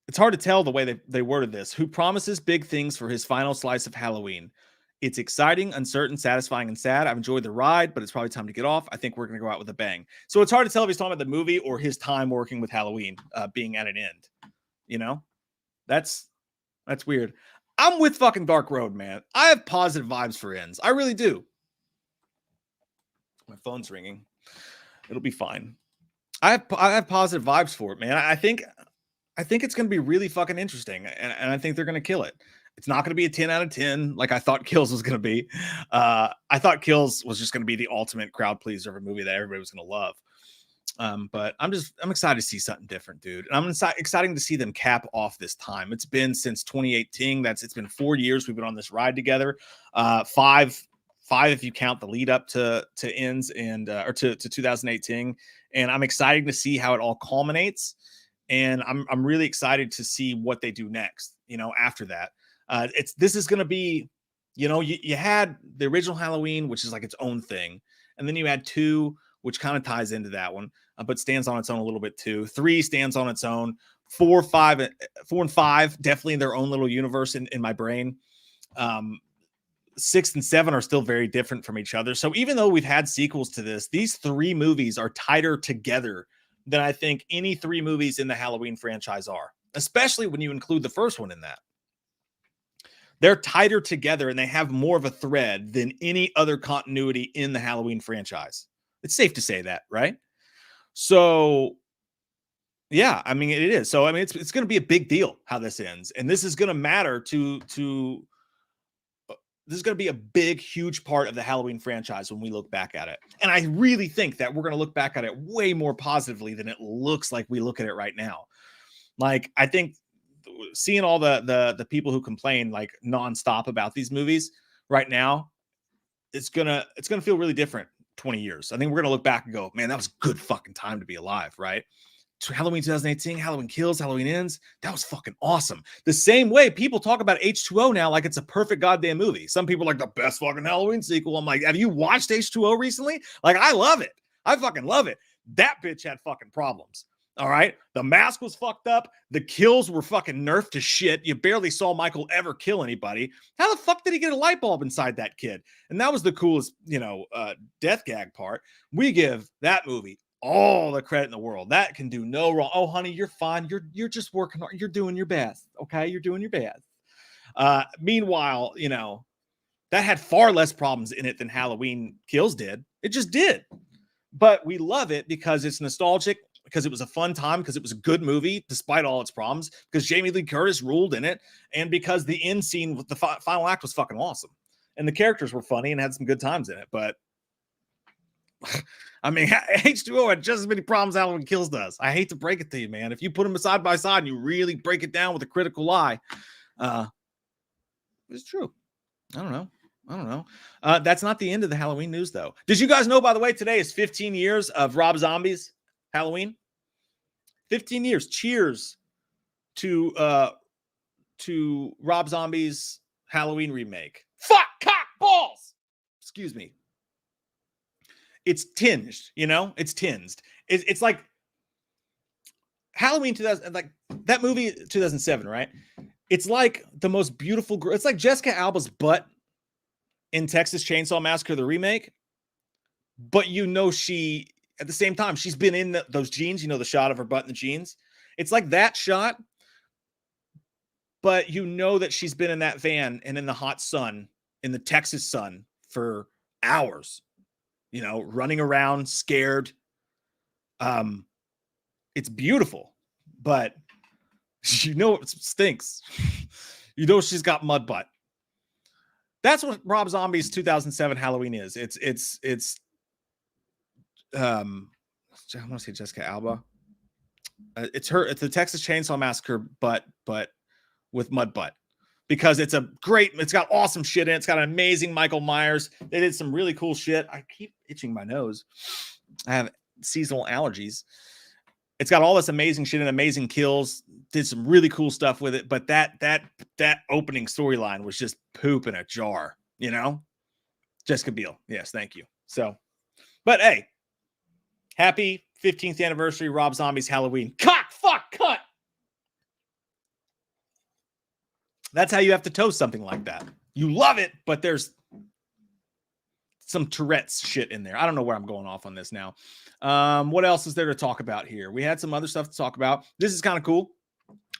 It's hard to tell the way they worded this. Who promises big things for his final slice of Halloween? It's exciting, uncertain, satisfying, and sad. I've enjoyed the ride, but it's probably time to get off. I think we're going to go out with a bang. So it's hard to tell if he's talking about the movie or his time working with Halloween being at an end. You know, that's weird. I'm with fucking Dark Road, man. I have positive vibes for Ends. I really do. My phone's ringing. It'll be fine. I have positive vibes for it, man. I think it's going to be really fucking interesting, and I think they're going to kill it. It's not going to be a 10 out of 10 like I thought Kills was going to be. I thought Kills was just going to be the ultimate crowd pleaser of a movie that everybody was going to love. But I'm excited to see something different, dude. And I'm excited to see them cap off this time. It's been since 2018. It's been 4 years we've been on this ride together. Five if you count the lead up to Ends and or to 2018. And I'm excited to see how it all culminates. And I'm really excited to see what they do next, you know, after that. This is going to be, you know, you had the original Halloween, which is like its own thing. And then you had 2, which kind of ties into that one, but stands on its own a little bit too. 3 stands on its own. 4 and 5, definitely in their own little universe in my brain. 6 and 7 are still very different from each other. So even though we've had sequels to this, these 3 movies are tighter together than I think any 3 movies in the Halloween franchise are, especially when you include the first one in that. They're tighter together and they have more of a thread than any other continuity in the Halloween franchise. It's safe to say that, right? So, yeah, I mean, it is. So, I mean, it's going to be a big deal how this ends. And this is going to matter to this is going to be a big, huge part of the Halloween franchise when we look back at it. And I really think that we're going to look back at it way more positively than it looks like we look at it right now. Like, I think seeing all the people who complain like nonstop about these movies right now, it's gonna feel really different 20 years. I think we're gonna look back and go, man, that was a good fucking time to be alive, right? Halloween 2018, Halloween Kills, Halloween Ends, that was fucking awesome. The same way people talk about H2O now like it's a perfect goddamn movie. Some people are like the best fucking Halloween sequel. I'm like, have you watched H2O recently? Like, I love it. I fucking love it. That bitch had fucking problems. All right. The mask was fucked up. The kills were fucking nerfed to shit. You barely saw Michael ever kill anybody. How the fuck did he get a light bulb inside that kid? And that was the coolest, death gag part. We give that movie all the credit in the world. That can do no wrong. Oh, honey, you're fine. You're just working hard. You're doing your best. Okay. You're doing your best. Meanwhile, that had far less problems in it than Halloween Kills did. It just did. But we love it because it's nostalgic, because it was a fun time, because it was a good movie despite all its problems, because Jamie Lee Curtis ruled in it, and because the end scene with the final act was fucking awesome. And the characters were funny and had some good times in it. But I mean, H2O had just as many problems Halloween Kills does. I hate to break it to you, man. If you put them side by side and you really break it down with a critical eye, it's true. I don't know. That's not the end of the Halloween news, though. Did you guys know, by the way, today is 15 years of Rob Zombie's Halloween? 15 years. Cheers to Rob Zombie's Halloween remake. Fuck, cock, balls. Excuse me. It's tinged, it's tinged. It's like Halloween 2000, like that movie 2007, right? It's like the most beautiful girl. It's like Jessica Alba's butt in Texas Chainsaw Massacre, the remake. But she, at the same time, she's been in those jeans, the shot of her butt in the jeans. It's like that shot, but that she's been in that van and in the hot sun, in the Texas sun for hours, running around scared. It's beautiful, but it stinks. She's got mud butt. That's what Rob Zombie's 2007 Halloween is. It's I want to say Jessica Alba. It's the Texas Chainsaw Massacre, but with mud butt, because it's got awesome shit in it. It's got an amazing Michael Myers. They did some really cool shit. I keep itching my nose. I have seasonal allergies. It's got all this amazing shit and amazing kills. Did some really cool stuff with it, but that opening storyline was just poop in a jar, you know? Jessica Biel. Yes, thank you. So, but hey, happy 15th anniversary Rob Zombie's Halloween. Cock, fuck, cut. That's how you have to toast something like that. You love it, but there's some Tourette's shit in there. I don't know where I'm going off on this now. What else is there to talk about here? We had some other stuff to talk about. This is kind of cool.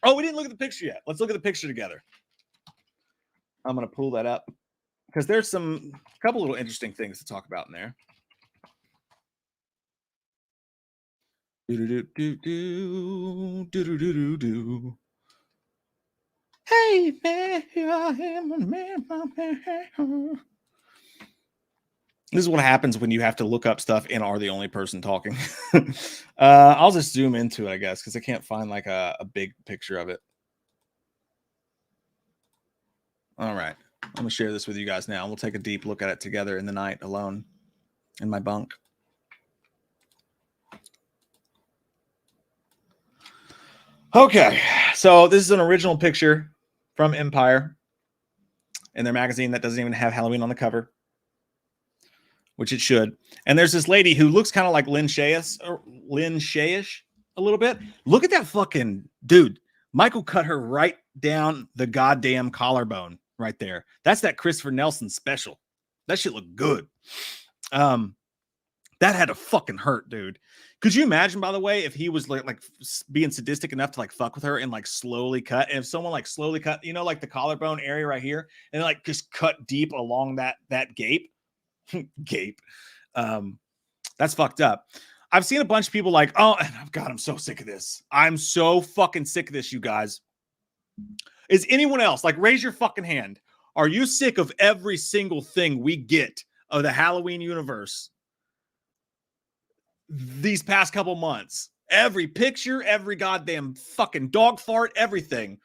Oh, we didn't look at the picture yet. Let's look at the picture together. I'm going to pull that up because there's a couple little interesting things to talk about in there. Hey, man, here I am, man. This is what happens when you have to look up stuff and are the only person talking. I'll just zoom into it, I guess, because I can't find like a big picture of it. All right. I'm going to share this with you guys now. We'll take a deep look at it together in the night alone in my bunk. Okay. So this is an original picture from Empire in their magazine that doesn't even have Halloween on the cover, which it should. And there's this lady who looks kind of like Lynn Shayish a little bit. Look at that fucking dude. Michael cut her right down the goddamn collarbone right there. That's that Christopher Nelson special. That shit looked good. That had to fucking hurt, dude. Could you imagine, by the way, if he was like being sadistic enough to like fuck with her and like slowly cut? And if someone like slowly cut, you know, like the collarbone area right here, and like just cut deep along that gape. That's fucked up. I've seen a bunch of people like, oh God, I'm so sick of this. I'm so fucking sick of this, you guys. Is anyone else, like, raise your fucking hand. Are you sick of every single thing we get of the Halloween universe these past couple months? Every picture, every goddamn fucking dog fart, everything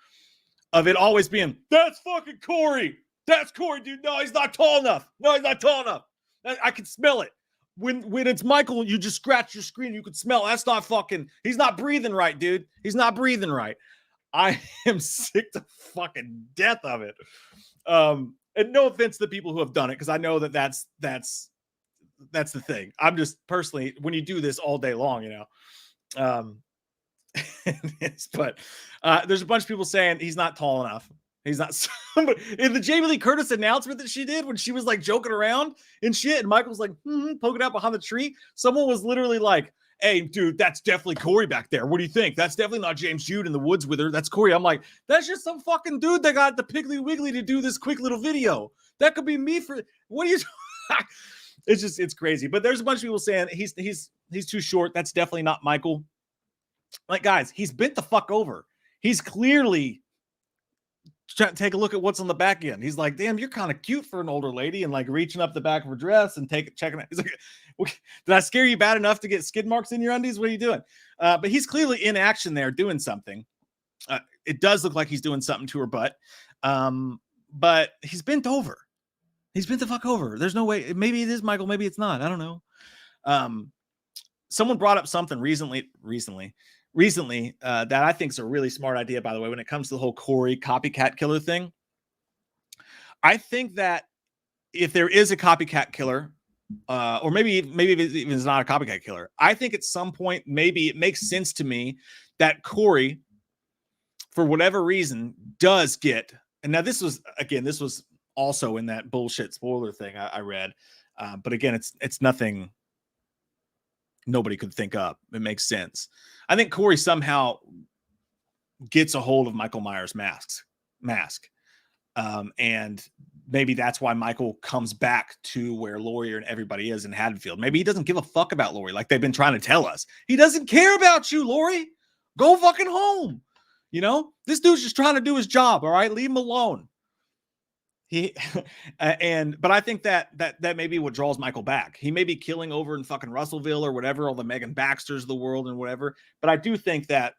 of it always being, that's fucking Corey. That's Corey, dude. No, he's not tall enough. No, he's not tall enough. I can smell it. When it's Michael, you just scratch your screen. You can smell. That's not fucking. He's not breathing right, dude. He's not breathing right. I am sick to fucking death of it. And no offense to the people who have done it, because I know that's the thing. I'm just personally, when you do this all day long, you know. But there's a bunch of people saying he's not tall enough. He's not somebody. In the Jamie Lee Curtis announcement that she did when she was like joking around and shit, and Michael's like poking out behind the tree, someone was literally like, hey, dude, that's definitely Corey back there. What do you think? That's definitely not James Jude in the woods with her. That's Corey. I'm like, that's just some fucking dude that got the Piggly Wiggly to do this quick little video. That could be me for, what are you it's crazy. But there's a bunch of people saying he's too short. That's definitely not Michael. Like, guys, he's bent the fuck over. He's clearly trying to take a look at what's on the back end. He's like, damn, you're kind of cute for an older lady, and like reaching up the back of her dress and checking it. He's like, did I scare you bad enough to get skid marks in your undies? What are you doing? But he's clearly in action there doing something. It does look like he's doing something to her butt. But he's bent over. He's bent the fuck over. There's no way. Maybe it is Michael. Maybe it's not. I don't know. Someone brought up something recently that I think is a really smart idea, by the way, when it comes to the whole Corey copycat killer thing. I think that if there is a copycat killer, or maybe it's not a copycat killer, I think at some point, maybe it makes sense to me that Corey, for whatever reason, does get, and now this was also in that bullshit spoiler thing I read. But again, it's nothing nobody could think up. It makes sense. I think Corey somehow gets a hold of Michael Myers' mask. And maybe that's why Michael comes back to where Laurie and everybody is in Haddonfield. Maybe he doesn't give a fuck about Laurie like they've been trying to tell us. He doesn't care about you, Laurie. Go fucking home. You know, this dude's just trying to do his job. All right. Leave him alone. But I think that may be what draws Michael back. He may be killing over in fucking Russellville or whatever, all the Megan Baxters of the world and whatever. But I do think that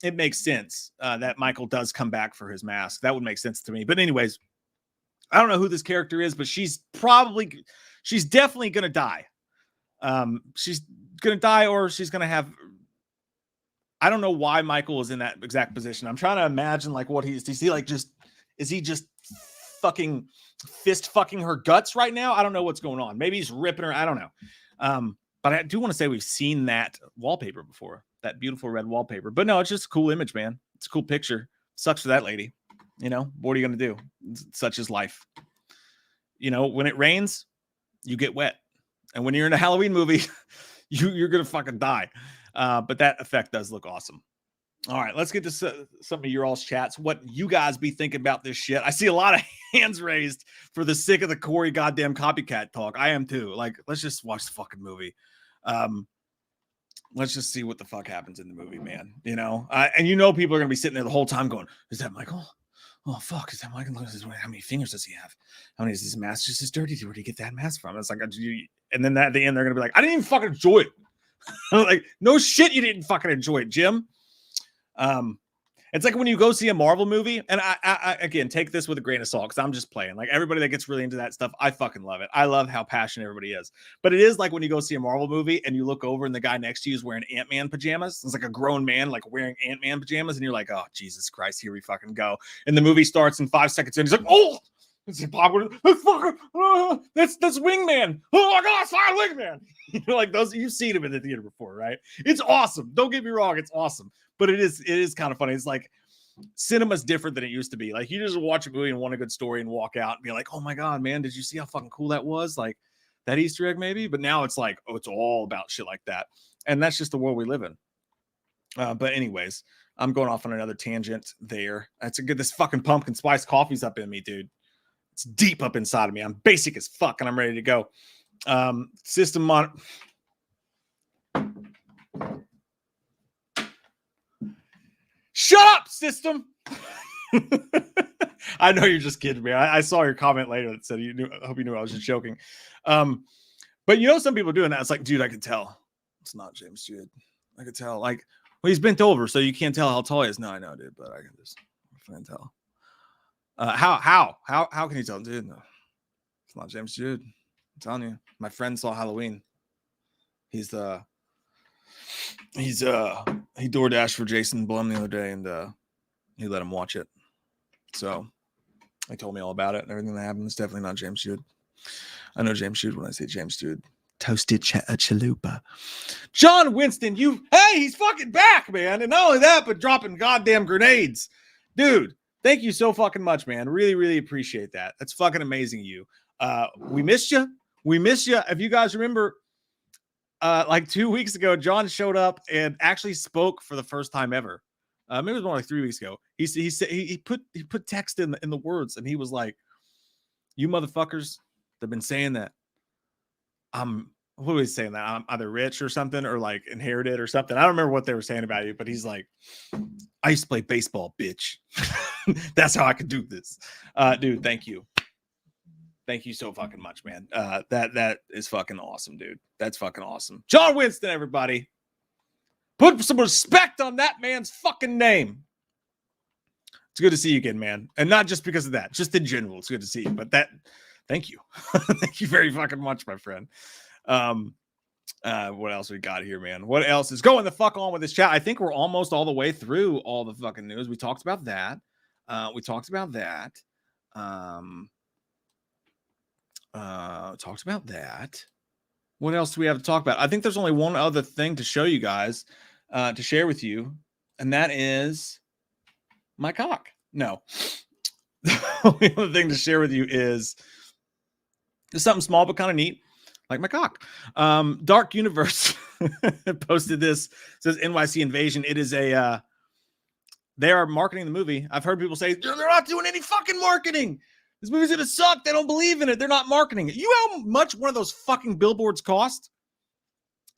it makes sense that Michael does come back for his mask. That would make sense to me. But anyways, I don't know who this character is, but she's definitely going to die. She's going to die, or she's going to have I don't know why Michael is in that exact position. I'm trying to imagine like what is he like is he just fucking fist fucking her guts right now? I don't know what's going on. Maybe he's ripping her. I don't know. But I do want to say we've seen that wallpaper before, that beautiful red wallpaper. But no, it's just a cool image, man. It's a cool picture. Sucks for that lady. You know, what are you going to do? Such is life. You know, when it rains, you get wet. And when you're in a Halloween movie, you're going to fucking die. But that effect does look awesome. All right, let's get to some of your all's chats. What you guys be thinking about this shit? I see a lot of hands raised for the sick of the Corey goddamn copycat talk. I am too. Like, let's just watch the fucking movie. Let's just see what the fuck happens in the movie, man. You know, and you know people are gonna be sitting there the whole time going, "Is that Michael? Oh fuck, is that Michael? How many fingers does he have? How many is this mask just as dirty? Where did he get that mask from?" It's like, and then at the end they're gonna be like, "I didn't even fucking enjoy it." Like, no shit, you didn't fucking enjoy it, Jim. It's like when you go see a Marvel movie, and I again take this with a grain of salt because I'm just playing. Like everybody that gets really into that stuff, I fucking love it. I love how passionate everybody is. But it is like when you go see a Marvel movie and you look over and the guy next to you is wearing Ant-Man pajamas. It's like a grown man like wearing Ant-Man pajamas, and you're like, oh Jesus Christ, here we fucking go. And the movie starts in 5 seconds, and he's like, oh. That's fucking, that's Wingman. Oh my God, fire Wingman. You know, like those, you've seen him in the theater before, right? It's awesome. Don't get me wrong, it's awesome. But it is kind of funny. It's like cinema's different than it used to be. Like you just watch a movie and want a good story and walk out and be like, oh my God, man, did you see how fucking cool that was? Like that Easter egg, maybe. But now it's like, oh, it's all about shit like that. And that's just the world we live in. But anyways, I'm going off on another tangent there. That's a good, this fucking pumpkin spice coffee's up in me, dude. It's deep up inside of me. I'm basic as fuck and I'm ready to go. System mon. Shut up, system. I know you're just kidding me. I saw your comment later that said you knew. I hope you knew I was just joking. But you know, some people are doing that. It's like, dude, I can tell it's not James Jude. I could tell. Like, well, he's bent over, so you can't tell how tall he is. No, I know, dude, but I can just tell. How can you tell, dude? No, it's not James Jude. I'm telling you, my friend saw Halloween. He DoorDashed for Jason Blum the other day, and he let him watch it. So he told me all about it and everything that happened. It's definitely not James Jude. I know James Jude when I say James Jude. Toasted chalupa. John Winston, he's fucking back, man. And not only that, but dropping goddamn grenades. Dude, thank you so fucking much, man. Really, really appreciate that. That's fucking amazing of you. We missed you. We missed you. If you guys remember, like 2 weeks ago, John showed up and actually spoke for the first time ever. Maybe it was more like 3 weeks ago. He said he put text in the words, and he was like, "You motherfuckers, they've been saying that what was he saying, that I'm either rich or something, or like inherited or something. I don't remember what they were saying about you, but he's like, I used to play baseball, bitch. That's how I could do this." Dude, thank you. Thank you so fucking much, man. That is fucking awesome, dude. That's fucking awesome. John Winston, everybody. Put some respect on that man's fucking name. It's good to see you again, man. And not just because of that, just in general. It's good to see you. But thank you. Thank you very fucking much, my friend. What else we got here, man? What else is going the fuck on with this chat? I think we're almost all the way through all the fucking news. We talked about that. Talked about that. What else do we have to talk about? I think there's only one other thing to show you guys, to share with you, and that is my cock. No. The only other thing to share with you is something small but kind of neat, like my cock. Dark Universe posted this. It says NYC Invasion. It is they are marketing the movie. I've heard people say they're not doing any fucking marketing. This movie's gonna suck. They don't believe in it. They're not marketing it. You know how much one of those fucking billboards cost?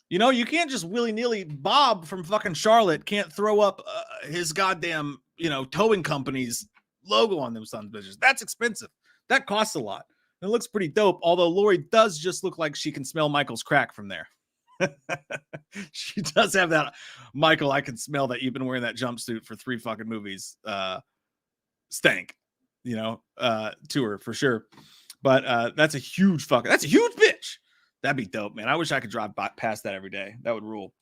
You know, you can't just willy-nilly. Bob from fucking Charlotte can't throw up his goddamn, towing company's logo on them sons of bitches. That's expensive. That costs a lot. It looks pretty dope, although Lori does just look like she can smell Michael's crack from there. She does have that. Michael, I can smell that you've been wearing that jumpsuit for 3 fucking movies. Stank. Tour for sure. But that's a huge bitch. That'd be dope, man. I wish I could drive past that every day. That would rule.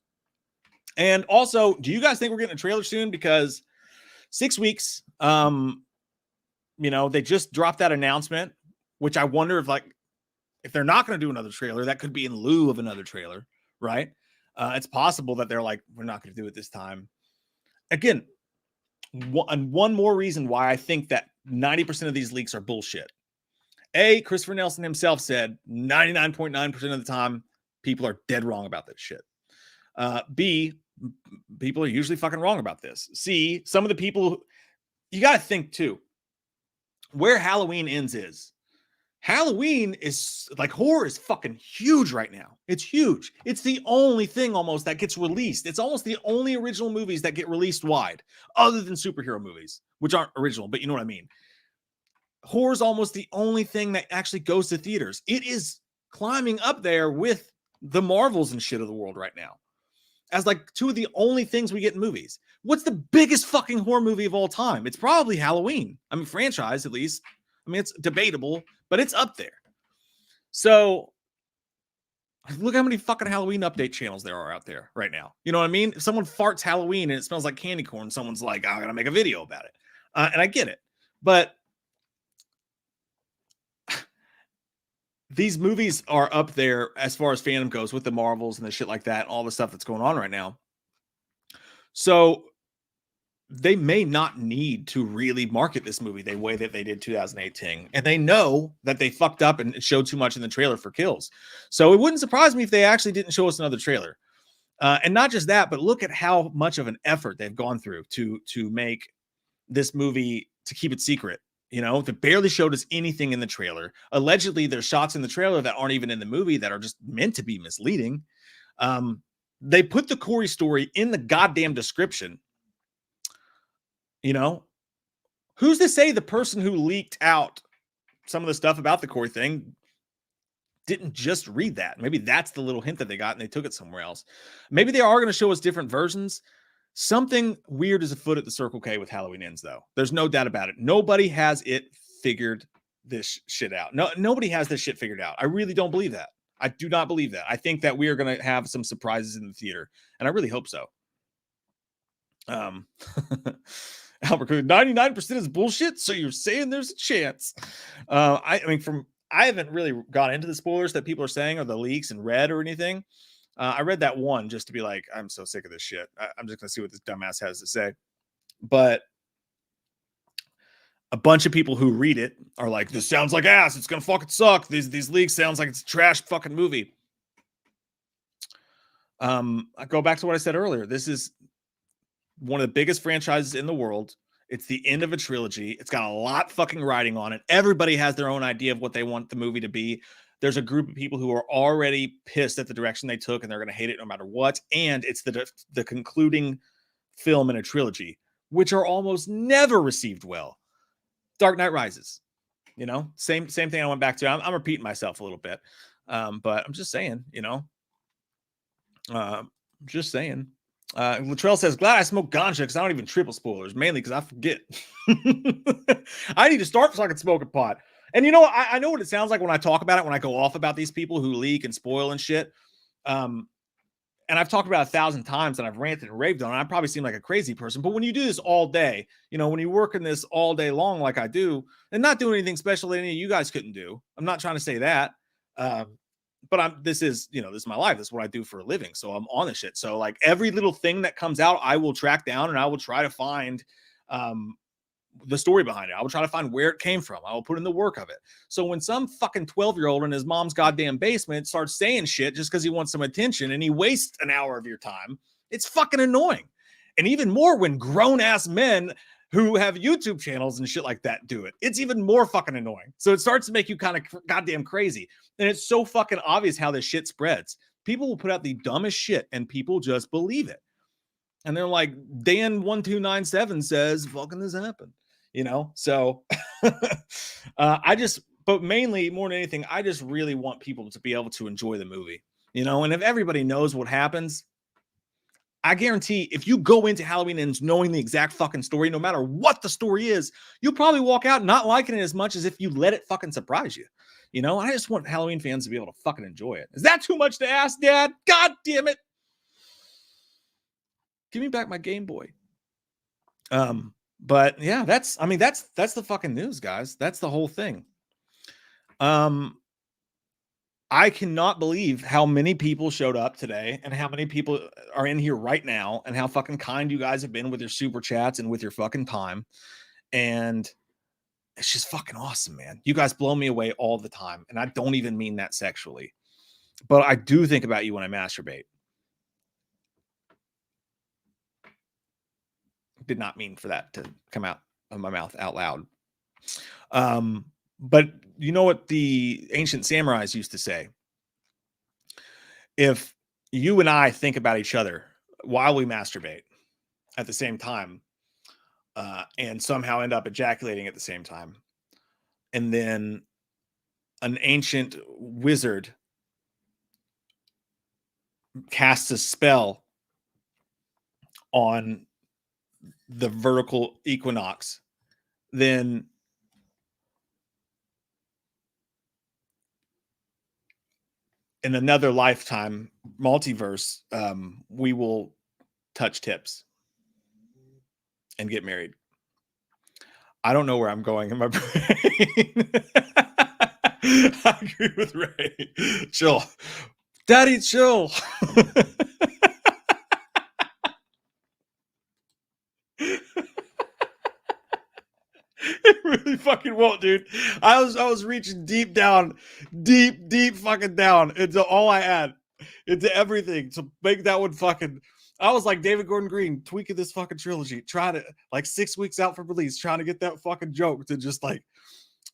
And also, do you guys think we're getting a trailer soon? Because 6 weeks, they just dropped that announcement, which I wonder if they're not going to do another trailer, that could be in lieu of another trailer, right? It's possible that they're like, we're not going to do it this time. Again, one more reason why I think that 90% of these leaks are bullshit. A, Christopher Nelson himself said 99.9% of the time, people are dead wrong about this shit. B, people are usually fucking wrong about this. C, some of the people, you got to think too, where Halloween ends is. Halloween is like, horror is fucking huge right now. It's huge. It's the only thing almost that gets released. It's almost the only original movies that get released wide, other than superhero movies, which aren't original, but you know what I mean. Horror is almost the only thing that actually goes to theaters. It is climbing up there with the Marvels and shit of the world right now as like two of the only things we get in movies. What's the biggest fucking horror movie of all time? It's probably Halloween. I mean, franchise at least. I mean, it's debatable, but it's up there. So look how many fucking Halloween update channels there are out there right now. You know what I mean? If someone farts Halloween and it smells like candy corn, someone's like, I'm going to make a video about it. And I get it. But these movies are up there as far as fandom goes with the Marvels and the shit like that, all the stuff that's going on right now. So they may not need to really market this movie the way that they did 2018. And they know that they fucked up and showed too much in the trailer for kills. So it wouldn't surprise me if they actually didn't show us another trailer. And not just that, but look at how much of an effort they've gone through to make this movie, to keep it secret. You know, they barely showed us anything in the trailer. Allegedly, there's shots in the trailer that aren't even in the movie that are just meant to be misleading. They put the Corey story in the goddamn description. You know, who's to say the person who leaked out some of the stuff about the Corey thing didn't just read that? Maybe that's the little hint that they got and they took it somewhere else. Maybe they are going to show us different versions. Something weird is afoot at the Circle K with Halloween Ends, though. There's no doubt about it. Nobody has it figured this shit out. Nobody has this shit figured out. I really don't believe that. I do not believe that. I think that we are going to have some surprises in the theater, and I really hope so. Albert, 99% is bullshit, so you're saying there's a chance. I haven't really got into the spoilers that people are saying or the leaks and read or anything. I read that one just to be like, I'm so sick of this shit. I'm just going to see what this dumbass has to say. But a bunch of people who read it are like, this sounds like ass. It's going to fucking suck. These leaks sounds like it's a trash fucking movie. I go back to what I said earlier. This is one of the biggest franchises in the world. It's the end of a trilogy. It's got a lot fucking riding on it. Everybody has their own idea of what they want the movie to be. There's a group of people who are already pissed at the direction they took, and they're going to hate it no matter what. And it's the concluding film in a trilogy, which are almost never received well. Dark Knight Rises, you know, same thing I went back to. I'm repeating myself a little bit, but I'm just saying, you know, just saying. Latrell says, glad I smoke ganja because I don't even triple spoilers, mainly because I forget. I need to start so I can smoke a pot. And you know, I know what it sounds like when I talk about it, when I go off about these people who leak and spoil and shit. And I've talked about it 1,000 times and I've ranted and raved on it. I probably seem like a crazy person, but when you do this all day, you know, when you work in this all day long, like I do, and not doing anything special that any of you guys couldn't do, I'm not trying to say that. But this is my life. This is what I do for a living. So I'm on this shit. So like every little thing that comes out, I will track down and I will try to find, the story behind it. I will try to find where it came from. I will put in the work of it. So when some fucking 12-year-old in his mom's goddamn basement starts saying shit just because he wants some attention and he wastes an hour of your time, it's fucking annoying. And even more when grown-ass men who have YouTube channels and shit like that do it. It's even more fucking annoying. So it starts to make you kind of goddamn crazy. And it's so fucking obvious how this shit spreads. People will put out the dumbest shit and people just believe it. And they're like, Dan1297 says, fucking this happened. You know, so but mainly more than anything, I just really want people to be able to enjoy the movie, you know, and if everybody knows what happens, I guarantee if you go into Halloween Ends knowing the exact fucking story, no matter what the story is, you'll probably walk out not liking it as much as if you let it fucking surprise you. You know, I just want Halloween fans to be able to fucking enjoy it. Is that too much to ask, Dad? God damn it. Give me back my Game Boy. But yeah, that's the fucking news, guys. That's the whole thing. I cannot believe how many people showed up today and how many people are in here right now and how fucking kind you guys have been with your super chats and with your fucking time. And it's just fucking awesome, man. You guys blow me away all the time. And I don't even mean that sexually, but I do think about you when I masturbate. Did not mean for that to come out of my mouth out loud. But you know what the ancient samurais used to say? If you and I think about each other while we masturbate at the same time, and somehow end up ejaculating at the same time, and then an ancient wizard casts a spell on the vertical equinox, then in another lifetime multiverse, we will touch tips and get married. I don't know where I'm going in my brain. I agree with Ray. Chill. Daddy, chill. It really fucking won't, dude. I was reaching deep down, deep fucking down into all I had, into everything to make that one fucking. I was like David Gordon Green tweaking this fucking trilogy, trying to like 6 weeks out from release, trying to get that fucking joke to just like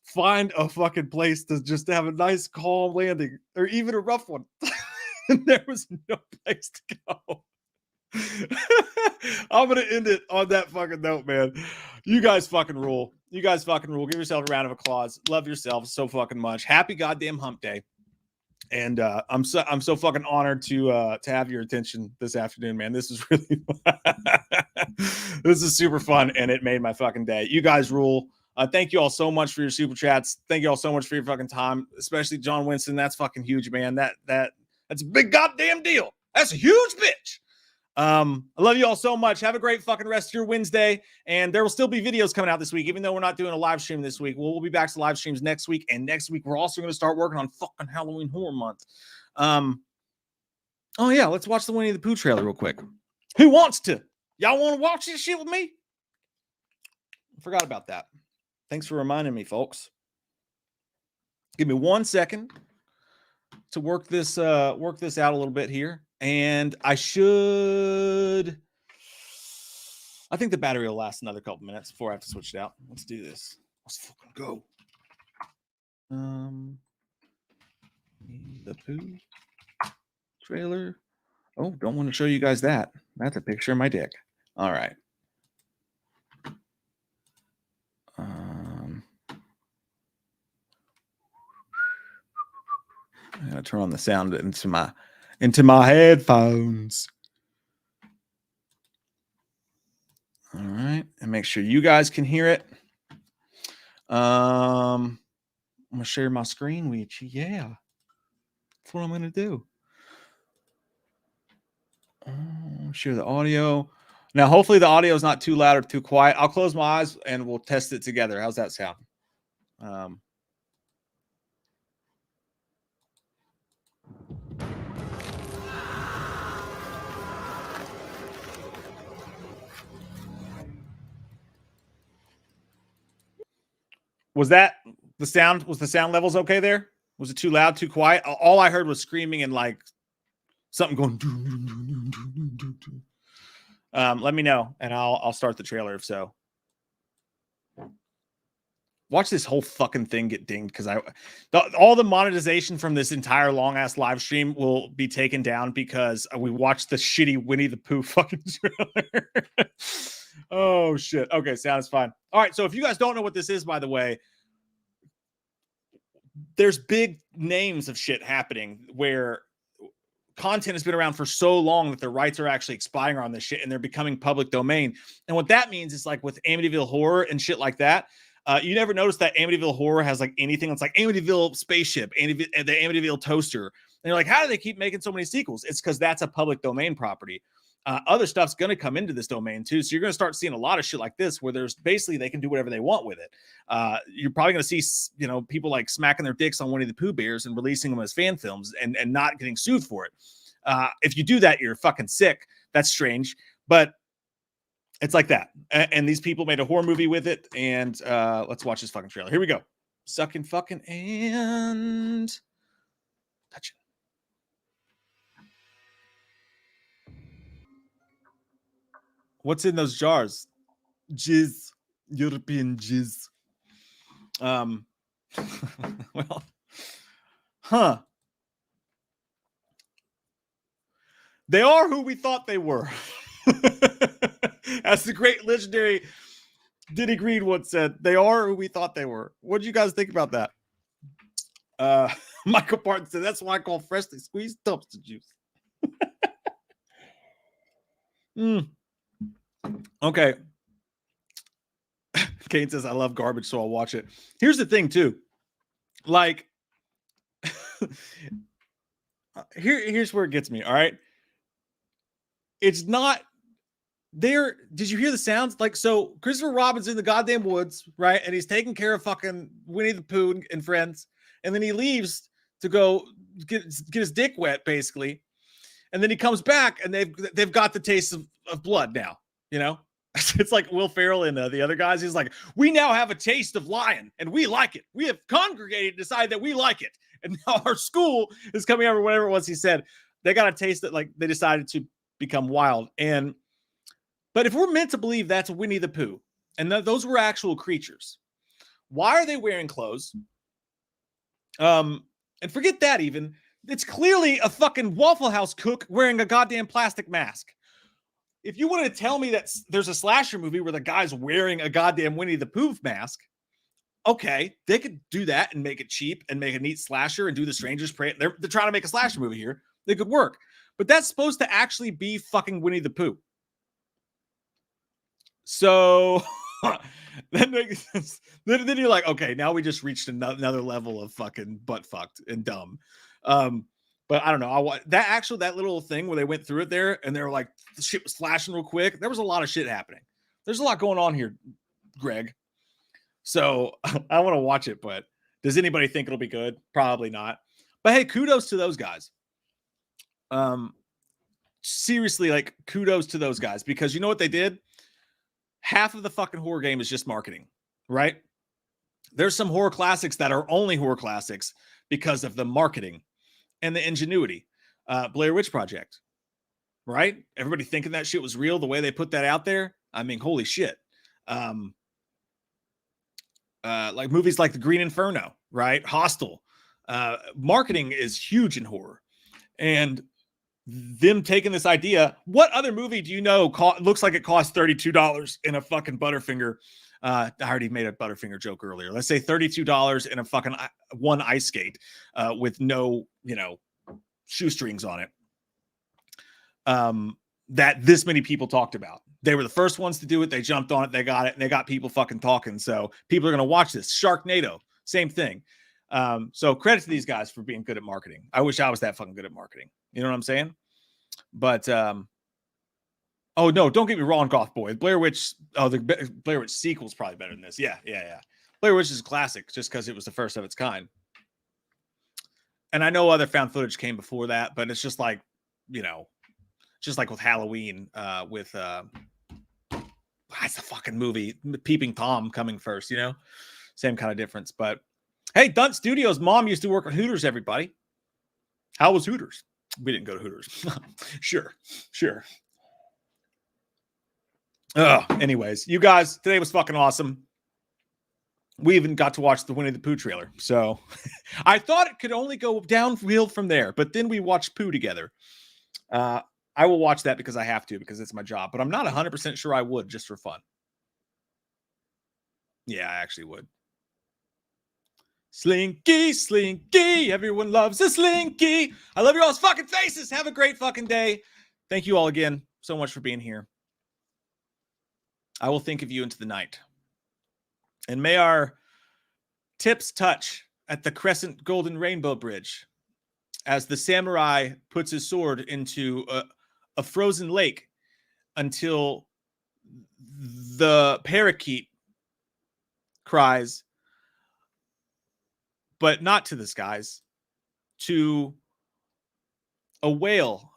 find a fucking place to just have a nice calm landing or even a rough one. And there was no place to go. I'm gonna end it on that fucking note, man. You guys fucking rule. You guys fucking rule. Give yourself a round of applause. Love yourselves so fucking much. Happy goddamn hump day. And I'm so fucking honored to have your attention this afternoon, man. This is really this is super fun, and it made my fucking day. You guys rule. Thank you all so much for your super chats. Thank you all so much for your fucking time, especially John Winston. That's fucking huge, man. That's a big goddamn deal. That's a huge bitch. I love you all so much. Have a great fucking rest of your Wednesday. And there will still be videos coming out this week, even though we're not doing a live stream this week. We'll be back to live streams next week. And next week, we're also going to start working on fucking Halloween Horror Month. Oh yeah, let's watch the Winnie the Pooh trailer real quick. Who wants to? Y'all want to watch this shit with me? I forgot about that. Thanks for reminding me, folks. Give me 1 second to work this out a little bit here. And I think the battery will last another couple minutes before I have to switch it out. Let's do this. Let's fucking go. The Pooh trailer. Oh, don't want to show you guys that. That's a picture of my dick. All right. I'm gonna turn on the sound into my headphones. All right, and make sure you guys can hear it. I'm gonna share my screen with you. Yeah, that's what I'm gonna do. Share the audio. Now, hopefully the audio is not too loud or too quiet. I'll close my eyes and we'll test it together. How's that sound? Was that the sound? Was the sound levels okay there? Was it too loud, too quiet? All I heard was screaming and like something going. Let me know, and I'll start the trailer if so. Watch this whole fucking thing get dinged because all the monetization from this entire long ass live stream will be taken down because we watched the shitty Winnie the Pooh fucking trailer. Oh shit. Okay, sounds fine. All right, so if you guys don't know what this is, by the way, there's big names of shit happening where content has been around for so long that the rights are actually expiring on this shit and they're becoming public domain. And what that means is like with Amityville Horror and shit like that, you never notice that Amityville Horror has like anything that's like Amityville Spaceship, the Amityville Toaster. And you're like, how do they keep making so many sequels? It's because that's a public domain property. Other stuff's going to come into this domain too. So you're going to start seeing a lot of shit like this where there's basically they can do whatever they want with it. You're probably going to see, people like smacking their dicks on Winnie the Pooh bears and releasing them as fan films and not getting sued for it. If you do that, you're fucking sick. That's strange, but it's like that. And these people made a horror movie with it. And let's watch this fucking trailer. Here we go. Sucking fucking and touching. What's in those jars? Jizz. European jizz. Well, They are who we thought they were. As the great legendary Diddy Green once said, they are who we thought they were. What do you guys think about that? Michael Parton said, that's why I call freshly squeezed dumpster juice. Okay. Kane says, I love garbage, so I'll watch it. Here's the thing, too. Like, here's where it gets me, all right? It's not there. Did you hear the sounds? Like, so Christopher Robin's in the goddamn woods, right? And he's taking care of fucking Winnie the Pooh and friends. And then he leaves to go get his dick wet, basically. And then he comes back and they've got the taste of blood now, It's like Will Ferrell and the other guys. He's like, we now have a taste of lion and we like it. We have congregated, decided that we like it. And now our school is coming over, whatever it was he said. They got a taste that, like, they decided to become wild. But if we're meant to believe that's Winnie the Pooh and those were actual creatures, why are they wearing clothes? And forget that even. It's clearly a fucking Waffle House cook wearing a goddamn plastic mask. If you wanted to tell me that there's a slasher movie where the guy's wearing a goddamn Winnie the Pooh mask, okay, they could do that and make it cheap and make a neat slasher and do the Strangers Prey. They're trying to make a slasher movie here. They could work. But that's supposed to actually be fucking Winnie the Pooh. So then you're like, okay, now we just reached another level of fucking butt fucked and dumb. But I don't know. That little thing where they went through it there and they were like, the shit was flashing real quick. There was a lot of shit happening. There's a lot going on here, Greg. So I want to watch it, but does anybody think it'll be good? Probably not. But hey, kudos to those guys. Seriously, like, kudos to those guys, because you know what they did? Half of the fucking horror game is just marketing, right? There's some horror classics that are only horror classics because of the marketing and the ingenuity. Blair Witch Project, right? Everybody thinking that shit was real, the way they put that out there. I mean, holy shit. Like movies like The Green Inferno, right? Hostel. Marketing is huge in horror. And them taking this idea, what other movie do you know looks like it costs $32 in a fucking Butterfinger? I already made a Butterfinger joke earlier. Let's say $32 in a fucking one ice skate with no, shoestrings on it. That this many people talked about. They were the first ones to do it. They jumped on it. They got it. And they got people fucking talking. So people are going to watch this. Sharknado, same thing. So credit to these guys for being good at marketing. I wish I was that fucking good at marketing. You know what I'm saying? But, oh no, don't get me wrong, Goth Boy. Blair Witch, the Blair Witch sequel is probably better than this. Yeah. Blair Witch is a classic just because it was the first of its kind. And I know other found footage came before that, but it's just like, just like with Halloween, with that's the fucking movie, Peeping Tom coming first, same kind of difference. But hey, Dunt Studios' mom used to work at Hooters, everybody. How was Hooters? We didn't go to Hooters. Sure. Anyways, you guys, today was fucking awesome. We even got to watch the Winnie the Pooh trailer. So I thought it could only go downhill from there, but then we watched Pooh together. I will watch that because I have to, because it's my job, but I'm not 100% sure I would, just for fun. Yeah, I actually would. Slinky, everyone loves a Slinky. I love your all's fucking faces. Have a great fucking day. Thank you all again so much for being here. I will think of you into the night. And may our tips touch at the Crescent Golden Rainbow Bridge as the samurai puts his sword into a frozen lake until the parakeet cries, but not to the skies, to a whale